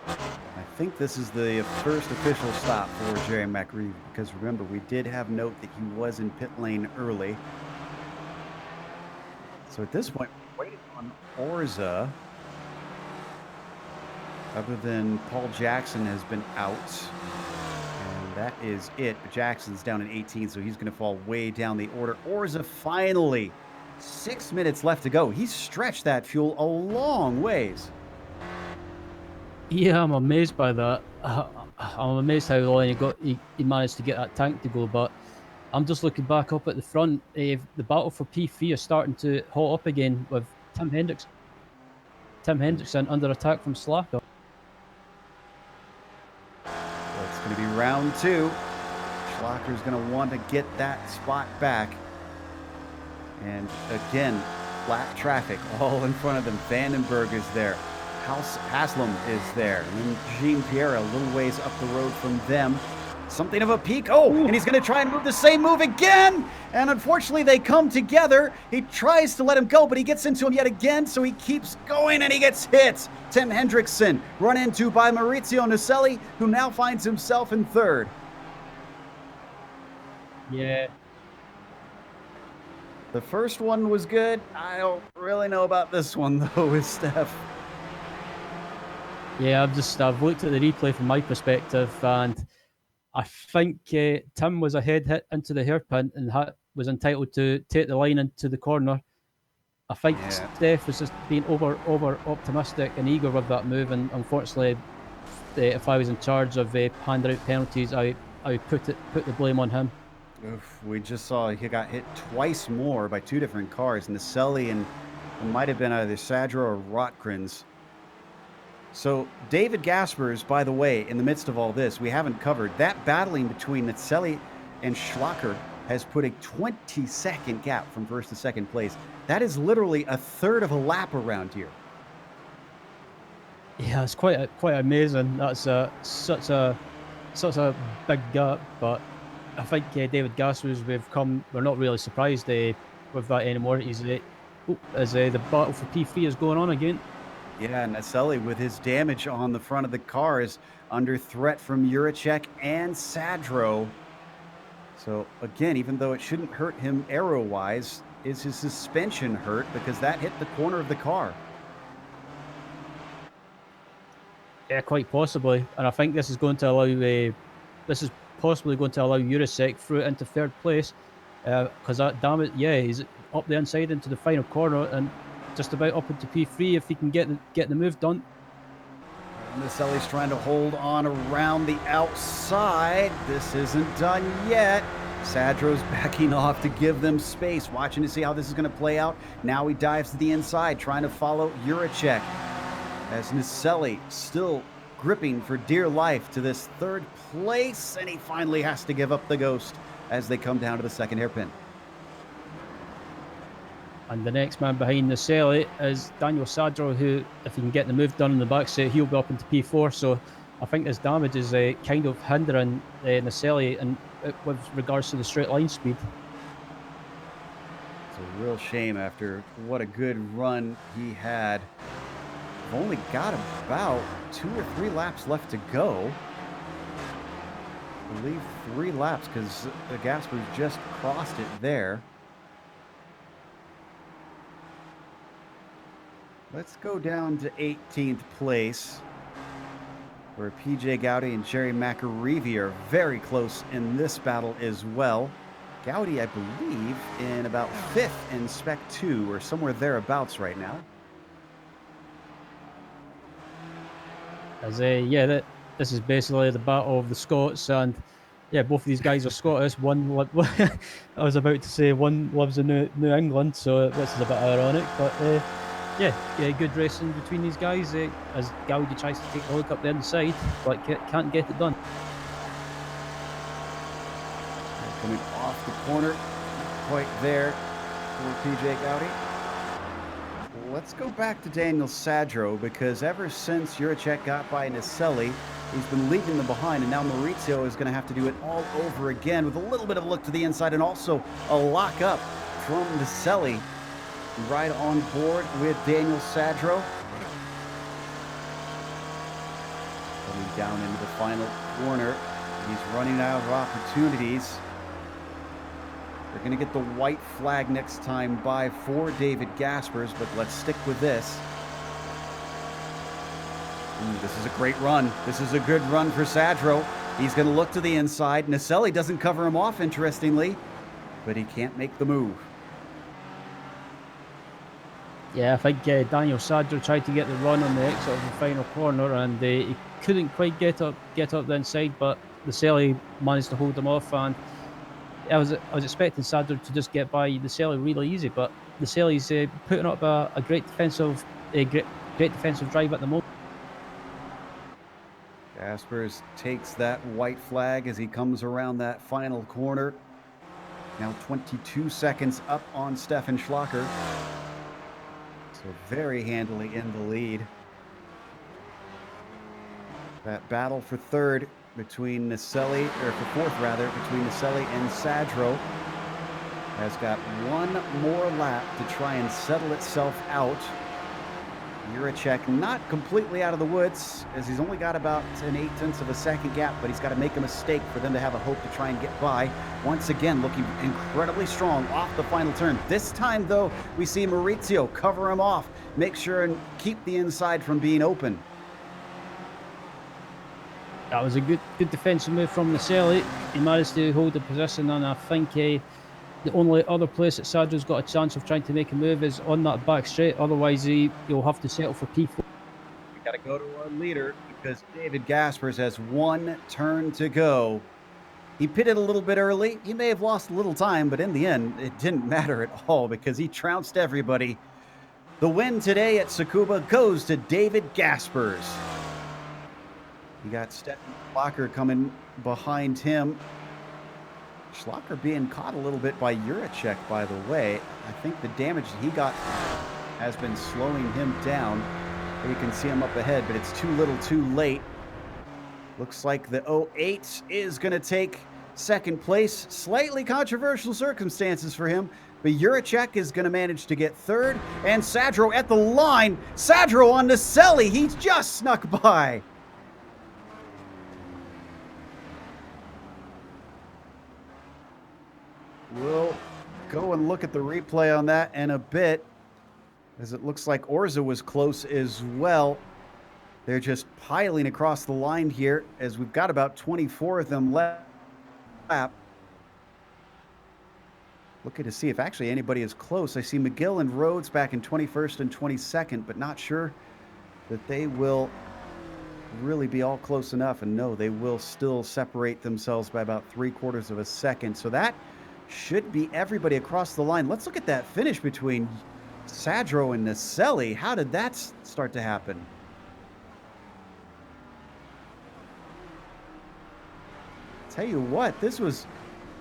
I think this is the first official stop for Jerry McAreevy, because remember, we did have note that he was in pit lane early. So at this point, we're waiting on Orza. Other than Paul Jackson has been out. And that is it. Jackson's down in 18, so he's going to fall way down the order. Orza finally, 6 minutes left to go. He's stretched that fuel a long ways. Yeah, I'm amazed by that. I'm amazed how long he managed to get that tank to go. But I'm just looking back up at the front. The battle for P3 is starting to hot up again with Tim Hendrickson. Tim Hendrickson under attack from Slacker. So it's going to be round two. Schlacker's going to want to get that spot back. And again, flat traffic all in front of them. Vandenberg is there. Haslam is there. And then Jean Pierre a little ways up the road from them. Something of a peak. Oh, and he's going to try and move the same move again. And unfortunately, they come together. He tries to let him go, but he gets into him yet again. So he keeps going and he gets hit. Tim Hendrickson run into by Maurizio Nucelli, who now finds himself in third. Yeah. The first one was good. I don't really know about this one, though, with Steph. Yeah, I've looked at the replay from my perspective, and I think Tim was ahead hit into the hairpin and was entitled to take the line into the corner. I think Steph was just being over optimistic and eager with that move, and unfortunately, if I was in charge of handing out penalties, I would put the blame on him. Oof, we just saw he got hit twice more by two different cars, Naselli and it might have been either Sadro or Rotgrins. So David Gaspers, by the way, in the midst of all this, we haven't covered that battling between Naselli and Schlacker has put a 20-second gap from first to second place. That is literally a third of a lap around here. Yeah, it's quite amazing. That's such a big gap, but I think David Gaspers, we're not really surprised with that anymore. The battle for P3 is going on again. Yeah, Naselli with his damage on the front of the car is under threat from Juracek and Sadro. So again, even though it shouldn't hurt him aero-wise, is his suspension hurt because that hit the corner of the car? Yeah, quite possibly. And I think this is going to allow possibly going to allow Juracek through into third place because that damage, he's up the inside into the final corner and just about up into P3 if he can get the move done. Naselli's trying to hold on around the outside. This isn't done yet. Sadro's backing off to give them space, watching to see how this is going to play out. Now he dives to the inside, trying to follow Juracek, as Naselli still gripping for dear life to this third place, and he finally has to give up the ghost as they come down to the second hairpin. And the next man behind Naselli is Daniel Sadro, who, if he can get the move done in the back set, he'll be up into P4. So I think this damage is kind of hindering Naselli and with regards to the straight line speed. It's a real shame after what a good run he had. We've only got about 2 or 3 laps left to go. I believe 3 laps because the Gaspers just crossed it there. Let's go down to 18th place, where PJ Gowdy and Jerry McAreevy are very close in this battle as well. Gowdy, I believe, in about 5th in Spec 2 or somewhere thereabouts right now. This is basically the battle of the Scots, and both of these guys are Scottish. I was about to say one lives in New England, so this is a bit ironic, but good racing between these guys as Gowdy tries to take a look up the inside, but can't get it done. Coming off the corner, not quite there for PJ Gowdy. Let's go back to Daniel Sadro, because ever since Juracek got by Naselli, he's been leaving them behind, and now Maurizio is going to have to do it all over again with a little bit of a look to the inside and also a lock up from Naselli. Right on board with Daniel Sadro. Coming down into the final corner. He's running out of opportunities. They're going to get the white flag next time by for David Gaspers, but let's stick with this. This is a great run. This is a good run for Sadro. He's going to look to the inside. Naselli doesn't cover him off, interestingly, but he can't make the move. Yeah, I think Daniel Sadro tried to get the run on the exit of the final corner, and he couldn't quite get up the inside, but Naselli managed to hold him off. And I was expecting Sadro to just get by Naselli really easy, but Naselli's putting up a great defensive drive at the moment. Gaspers takes that white flag as he comes around that final corner. Now 22 seconds up on Stefan Schlacker. So very handily in the lead. That battle for third between Naselli, or for fourth rather, between Naselli and Sadro has got one more lap to try and settle itself out. Juracek not completely out of the woods, as he's only got about an 0.8 of a second gap, but he's got to make a mistake for them to have a hope to try and get by. Once again, looking incredibly strong off the final turn. This time, though, we see Maurizio cover him off, make sure and keep the inside from being open. That was a good defensive move from Naselli. He managed to hold the position, and I think the only other place that Sadro's got a chance of trying to make a move is on that back straight. Otherwise, he'll have to settle for P4. We got to go to our leader because David Gaspers has one turn to go. He pitted a little bit early. He may have lost a little time, but in the end, it didn't matter at all because he trounced everybody. The win today at Tsukuba goes to David Gaspers. You got Stefan Schlocker coming behind him. Schlocker being caught a little bit by Juracek, by the way. I think the damage that he got has been slowing him down. You can see him up ahead, but it's too little too late. Looks like the 08 is going to take second place. Slightly controversial circumstances for him, but Juracek is going to manage to get third. And Sadro at the line. Sadro on Naselli. He's just snuck by. We'll go and look at the replay on that in a bit, as it looks like Orza was close as well. They're just piling across the line here, as we've got about 24 of them left. Looking to see if actually anybody is close. I see McGill and Rhodes back in 21st and 22nd, but not sure that they will really be all close enough. And no, they will still separate themselves by about 3/4 of a second. So that should be everybody across the line. Let's look at that finish between Sadro and Naselli. How did that start to happen? Tell you what, this was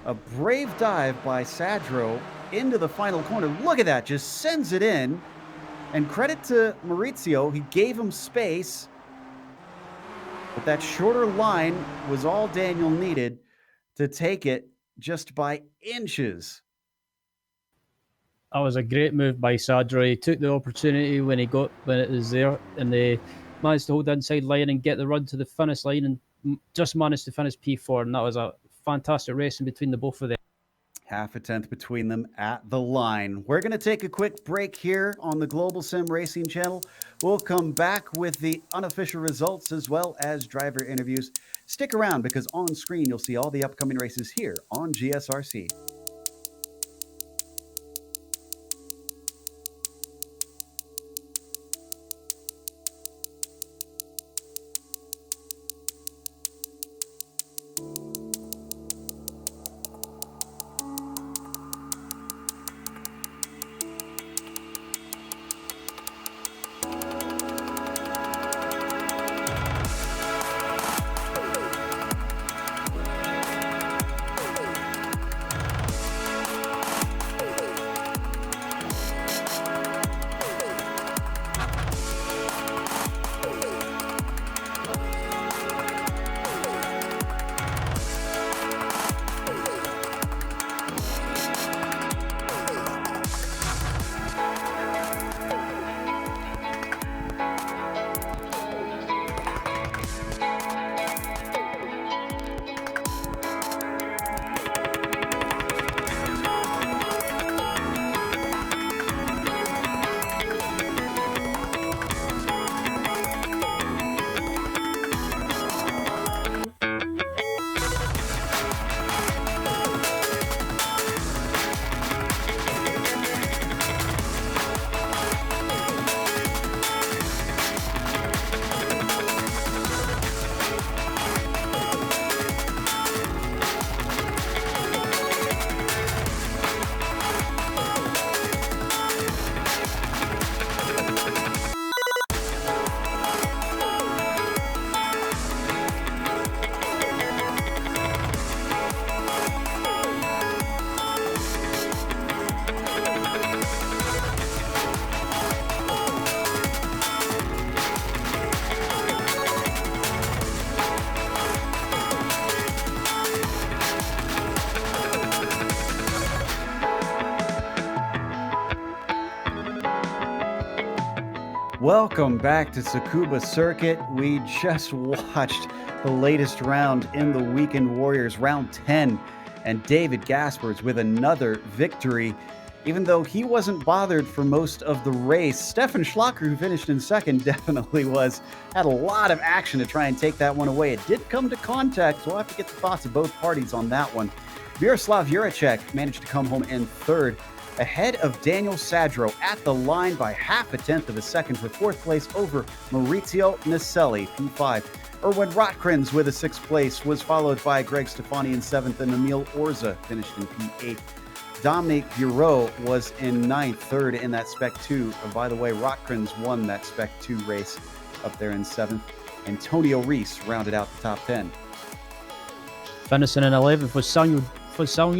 a brave dive by Sadro into the final corner. Look at that, just sends it in. And credit to Maurizio, he gave him space. But that shorter line was all Daniel needed to take it just by inches. That was a great move by Sadro. He took the opportunity when it was there, and they managed to hold the inside line and get the run to the finish line, and just managed to finish P4. And that was a fantastic racing between the both of them. Half a tenth between them at the line. We're going to take a quick break here on the Global Sim Racing channel. We'll come back with the unofficial results as well as driver interviews. Stick around because on screen you'll see all the upcoming races here on GSRC. Welcome back to Tsukuba Circuit. We just watched the latest round in the Weekend Warriors, round 10, and David Gaspers with another victory. Even though he wasn't bothered for most of the race, Stefan Schlocker, who finished in second, definitely had a lot of action to try and take that one away. It did come to contact, so we'll have to get the thoughts of both parties on that one. Miroslav Juracek managed to come home in third, ahead of Daniel Sadro at the line by half a tenth of a second for fourth place over Maurizio Naselli, P5. Erwin Rotkrins with a sixth place was followed by Greg Stefani in seventh, and Emil Orza finished in P8. Dominic Bureau was in ninth, third in that Spec 2. And by the way, Rotkrins won that Spec 2 race up there in seventh. Antonio Reese rounded out the top 10. Finishing in 11th was Samuel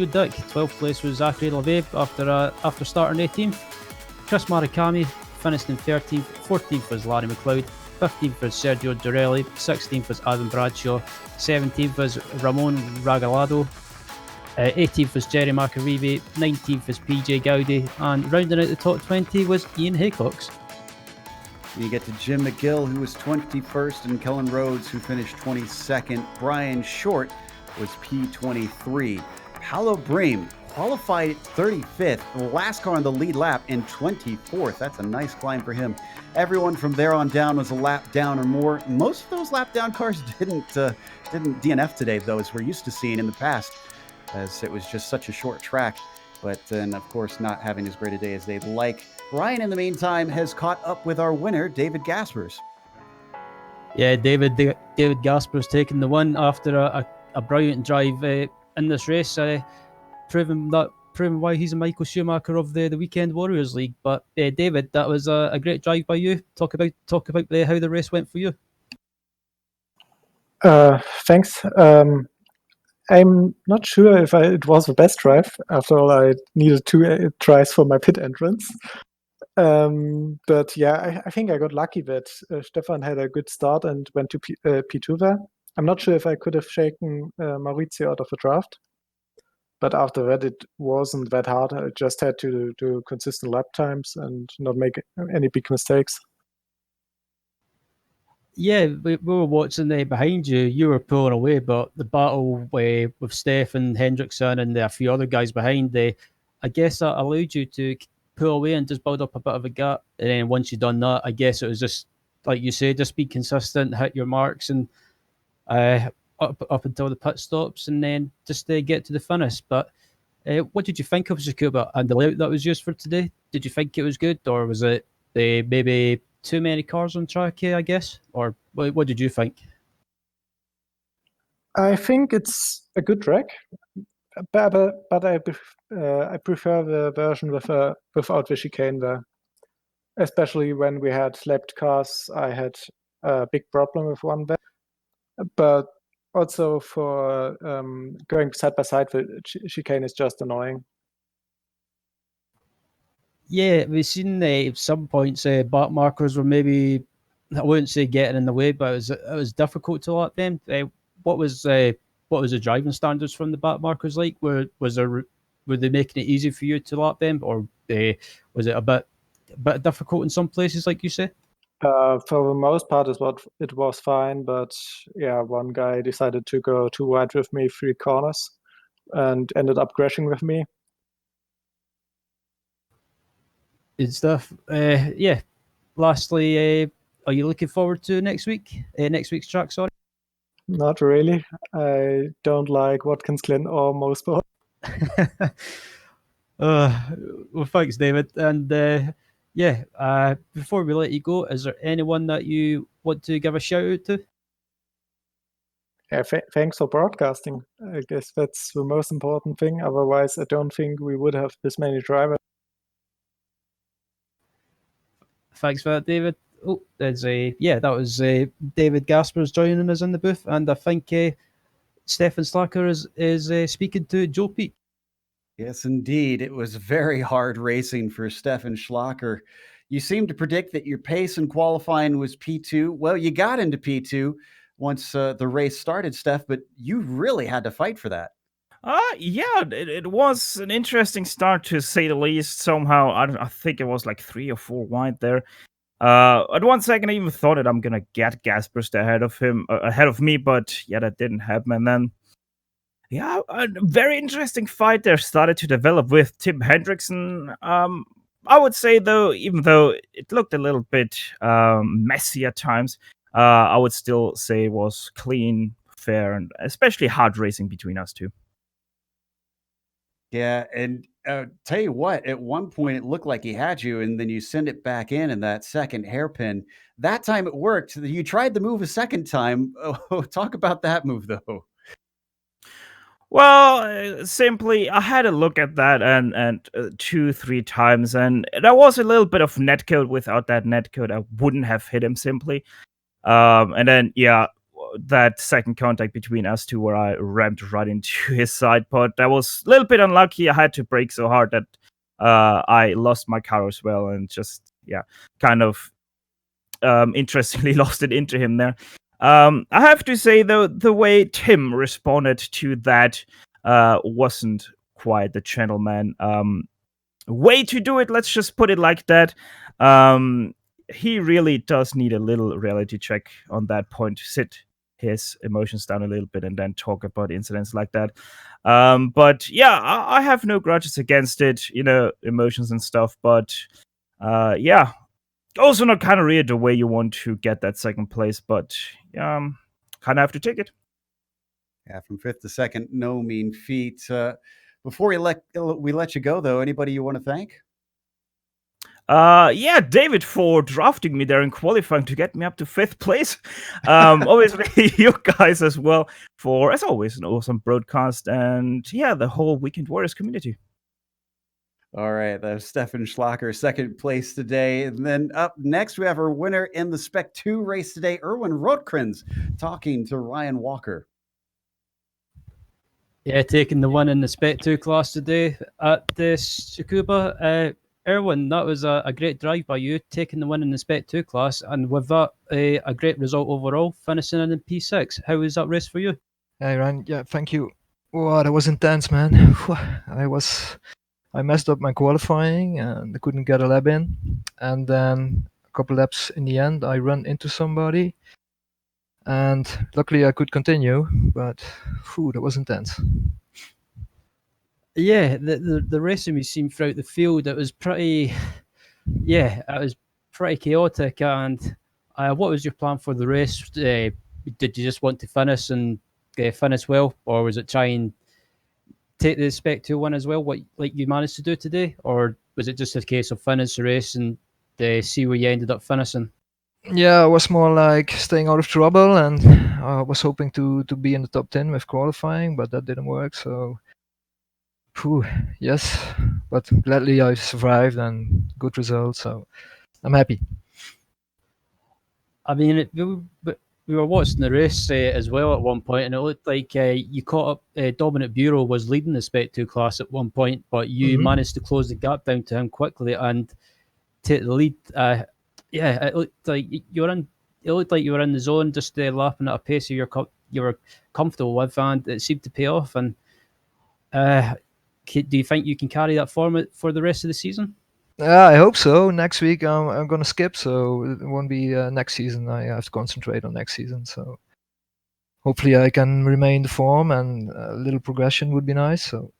Dick. 12th place was Zachary Levy after starting 18th. Chris Marikami finished in 13th. 14th was Larry McLeod. 15th was Sergio Dorelli. 16th was Adam Bradshaw. 17th was Ramon Ragalado. 18th was Jerry Macarivi. 19th was PJ Gowdy. And rounding out the top 20 was Ian Haycox. You get to Jim McGill, who was 21st, and Kellen Rhodes, who finished 22nd. Brian Short was P23. Paolo Bream qualified 35th, the last car on the lead lap, in 24th. That's a nice climb for him. Everyone from there on down was a lap down or more. Most of those lap down cars didn't DNF today, though, as we're used to seeing in the past, as it was just such a short track. But then, of course, not having as great a day as they'd like. Ryan, in the meantime, has caught up with our winner, David Gaspers. Yeah, David Gaspers taking the win after a brilliant drive in this race, proving why he's a Michael Schumacher of the Weekend Warriors League. But David, that was a great drive by you. Talk about how the race went for you. Thanks. I'm not sure if it was the best drive. After all, I needed 2 tries for my pit entrance. But yeah, I think I got lucky that Stefan had a good start and went to P2 there. I'm not sure if I could have shaken Maurizio out of the draft. But after that, it wasn't that hard. I just had to do consistent lap times and not make any big mistakes. Yeah, we were watching behind you. You were pulling away, but the battle with Stefan Hendrickson and a few other guys behind, I guess that allowed you to pull away and just build up a bit of a gap. And then once you'd done that, I guess it was just, like you say, just be consistent, hit your marks, and up until the pit stops, and then just get to the finish. But what did you think of Tsukuba and the layout that was used for today? Did you think it was good, or was it maybe too many cars on track, I guess? Or what did you think? I think it's a good track, but I prefer the version without the chicane there. Especially when we had lapped cars, I had a big problem with one there. But also for going side by side, the chicane is just annoying. Yeah, we've seen some points back markers were maybe, I wouldn't say getting in the way, but it was difficult to lap them. What was the driving standards from the back markers like? Were they making it easy for you to lap them, or was it a bit difficult in some places, like you say? For the most part, it was fine, but yeah, one guy decided to go too wide with me 3 corners and ended up crashing with me. Good stuff. Yeah. Lastly, are you looking forward to next week? Next week's track, sorry. Not really. I don't like Watkins Glen or Mosport. Well, thanks, David. And before we let you go, is there anyone that you want to give a shout out to? Yeah, thanks for broadcasting. I guess that's the most important thing. Otherwise, I don't think we would have this many drivers. Thanks for that, David. Oh, that was David Gaspers joining us in the booth, and I think Stefan Slacker is speaking to Joe Peak. Yes, indeed. It was very hard racing for Stefan Schlacker. You seemed to predict that your pace in qualifying was P2. Well, you got into P2 once the race started, Steph, but you really had to fight for that. Yeah, it was an interesting start, to say the least. Somehow, I think it was like 3 or 4 wide there. At one second, I even thought that I'm gonna get Gaspers ahead of me, but yeah, that didn't happen. And then, yeah, a very interesting fight there started to develop with Tim Hendrickson. I would say, though, even though it looked a little bit messy at times, I would still say it was clean, fair, and especially hard racing between us two. Yeah, and tell you what, at one point it looked like he had you, and then you send it back in that second hairpin. That time it worked. You tried the move a second time. Oh, talk about that move, though. Well, simply, I had a look at that and 2, 3 times, and there was a little bit of netcode. Without that netcode, I wouldn't have hit him simply. And then, yeah, that second contact between us two where I rammed right into his side pod, that was a little bit unlucky. I had to brake so hard that I lost my car as well, and just, yeah, kind of interestingly lost it into him there. I have to say, though, the way Tim responded to that wasn't quite the gentleman way to do it. Let's just put it like that. He really does need a little reality check on that point to sit his emotions down a little bit and then talk about incidents like that. But yeah, I have no grudges against it, emotions and stuff. But yeah, also not kind of really the way you want to get that second place, but kind of have to take it. Yeah, from fifth to second, no mean feat. Before we let you go, though, anybody you want to thank? Yeah, David, for drafting me there in qualifying to get me up to fifth place. Obviously, you guys as well for, as always, an awesome broadcast, and yeah, the whole Weekend Warriors community. All right, that was Stefan Schlacker, second place today. And then up next, we have our winner in the Spec 2 race today, Erwin Rotkranz, talking to Ryan Walker. Yeah, taking the one in the Spec 2 class today at the Tsukuba. Erwin, that was a great drive by you, taking the one in the Spec 2 class, and with that, a great result overall, finishing in P6. How was that race for you? Hey, Ryan. Yeah, thank you. Wow, that was intense, man. I messed up my qualifying and I couldn't get a lap in. And then a couple laps in the end, I ran into somebody. And luckily I could continue, but that was intense. Yeah, the racing we've seen throughout the field, it was pretty chaotic. And what was your plan for the race? Did you just want to finish and finish well, or was it try and take the Spec 2 one as well, what like you managed to do today, or was it just a case of finish the race and see where you ended up finishing? Yeah, I was more like staying out of trouble, and I was hoping to be in the top 10 with qualifying, but that didn't work. So, yes, but gladly I survived and good results. So I'm happy. I mean, we were watching the race as well at one point, and it looked like you caught up. Dominic Bureau was leading the Spec 2 class at one point, but you managed to close the gap down to him quickly and take the lead. Yeah, it looked like you were in. It looked like you were in the zone, just lapping at a pace you were comfortable with, and it seemed to pay off. And do you think you can carry that form for the rest of the season? I hope so. Next week I'm gonna skip, so it won't be next season. I have to concentrate on next season. So hopefully I can remain the form, and a little progression would be nice. So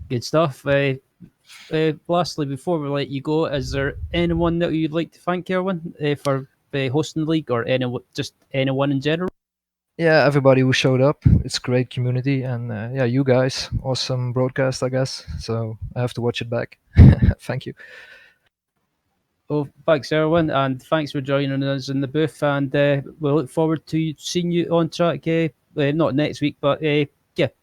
good stuff. Lastly, before we let you go, is there anyone that you'd like to thank, Erwin, for hosting the league, or just anyone in general? Yeah, everybody who showed up. It's a great community, and yeah, you guys, awesome broadcast, I guess. So I have to watch it back. Thank you. Well, thanks, Erwin, and thanks for joining us in the booth. And we'll look forward to seeing you on track. Not next week, but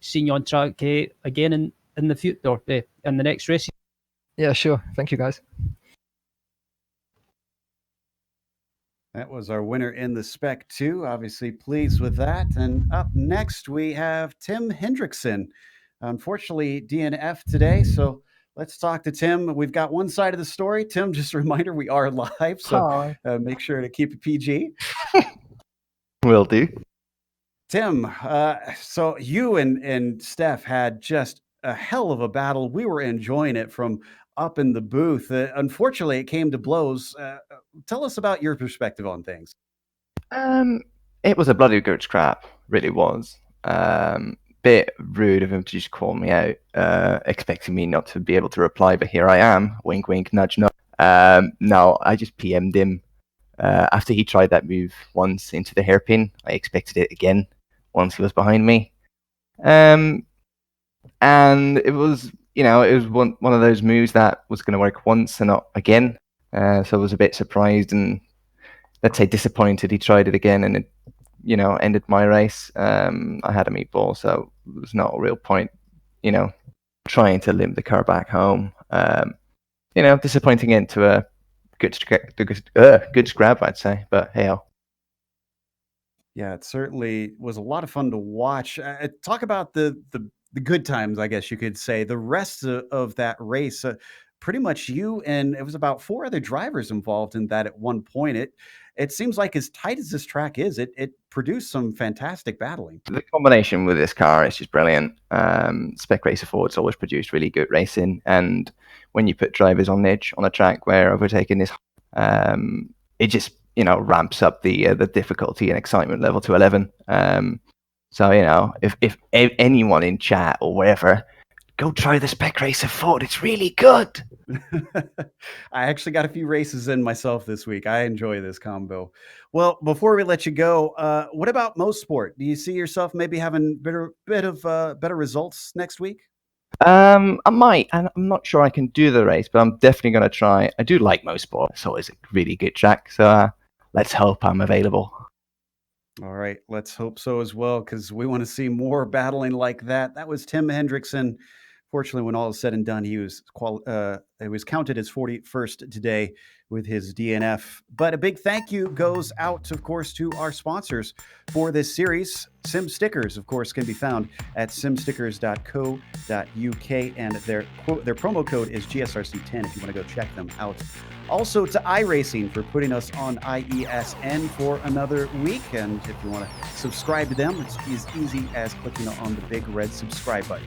seeing you on track again in the future, or in the next race. Yeah, sure. Thank you, guys. That was our winner in the Spec 2. Obviously pleased with that. And up next, we have Tim Hendrickson. Unfortunately, DNF today. So let's talk to Tim. We've got one side of the story. Tim, just a reminder, we are live. So make sure to keep it PG. Will do. Tim, so you and Steph had just a hell of a battle. We were enjoying it from up in the booth. Unfortunately, it came to blows. Tell us about your perspective on things. It was a bloody good scrap, really was. Bit rude of him to just call me out, expecting me not to be able to reply, but here I am. Wink, wink, nudge, nudge. No, I just PM'd him. After he tried that move once into the hairpin, I expected it again once he was behind me. and it was one of those moves that was going to work once and not again. So I was a bit surprised and, let's say, disappointed. He tried it again, and it ended my race. I had a meatball, so there was not a real point trying to limp the car back home. Disappointing into a good scrap, I'd say, but hey. Yeah, it certainly was a lot of fun to watch. Talk about the good times, I guess you could say. The rest of that race, pretty much you and it was about 4 other drivers involved in that at one point. It seems like as tight as this track is, it produced some fantastic battling. The combination with this car is just brilliant. Spec Racer Ford's always produced really good racing, and when you put drivers on edge on a track where overtaking is, it just ramps up the difficulty and excitement level to 11. So if anyone in chat or wherever, go try the Spec Racer Ford. It's really good. I actually got a few races in myself this week. I enjoy this combo. Well, before we let you go, what about Most Sport? Do you see yourself maybe having better results next week? I might, and I'm not sure I can do the race, but I'm definitely going to try. I do like Most Sport. It's always a really good track, so let's hope I'm available. All right, let's hope so as well, because we want to see more battling like that. That was Tim Hendrickson. Fortunately, when all is said and done, he was counted as 41st today with his DNF. But a big thank you goes out, of course, to our sponsors for this series. Sim Stickers, of course, can be found at simstickers.co.uk, and their promo code is GSRC10 if you want to go check them out. Also to iRacing for putting us on IESN for another week. And if you want to subscribe to them, it's as easy as clicking on the big red subscribe button.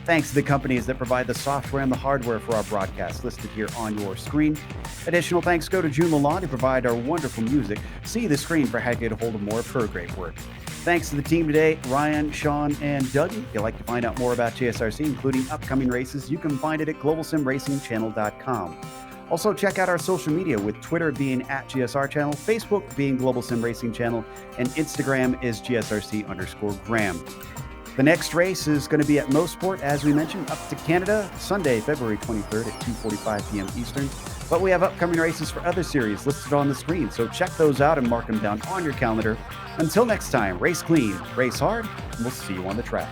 Thanks to the companies that provide the software and the hardware for our broadcast listed here on your screen. Additional thanks go to June Lalonde to provide our wonderful music. See the screen for how to get a hold of more of her great work. Thanks to the team today, Ryan, Sean, and Dougie. If you'd like to find out more about GSRC, including upcoming races, you can find it at globalsimracingchannel.com. Also, check out our social media, with Twitter being @GSR Channel, Facebook being Global Sim Racing Channel, and Instagram is GSRC_Graham. The next race is going to be at Most Sport, as we mentioned, up to Canada, Sunday, February 23rd at 2:45 p.m. Eastern. But we have upcoming races for other series listed on the screen, so check those out and mark them down on your calendar. Until next time, race clean, race hard, and we'll see you on the track.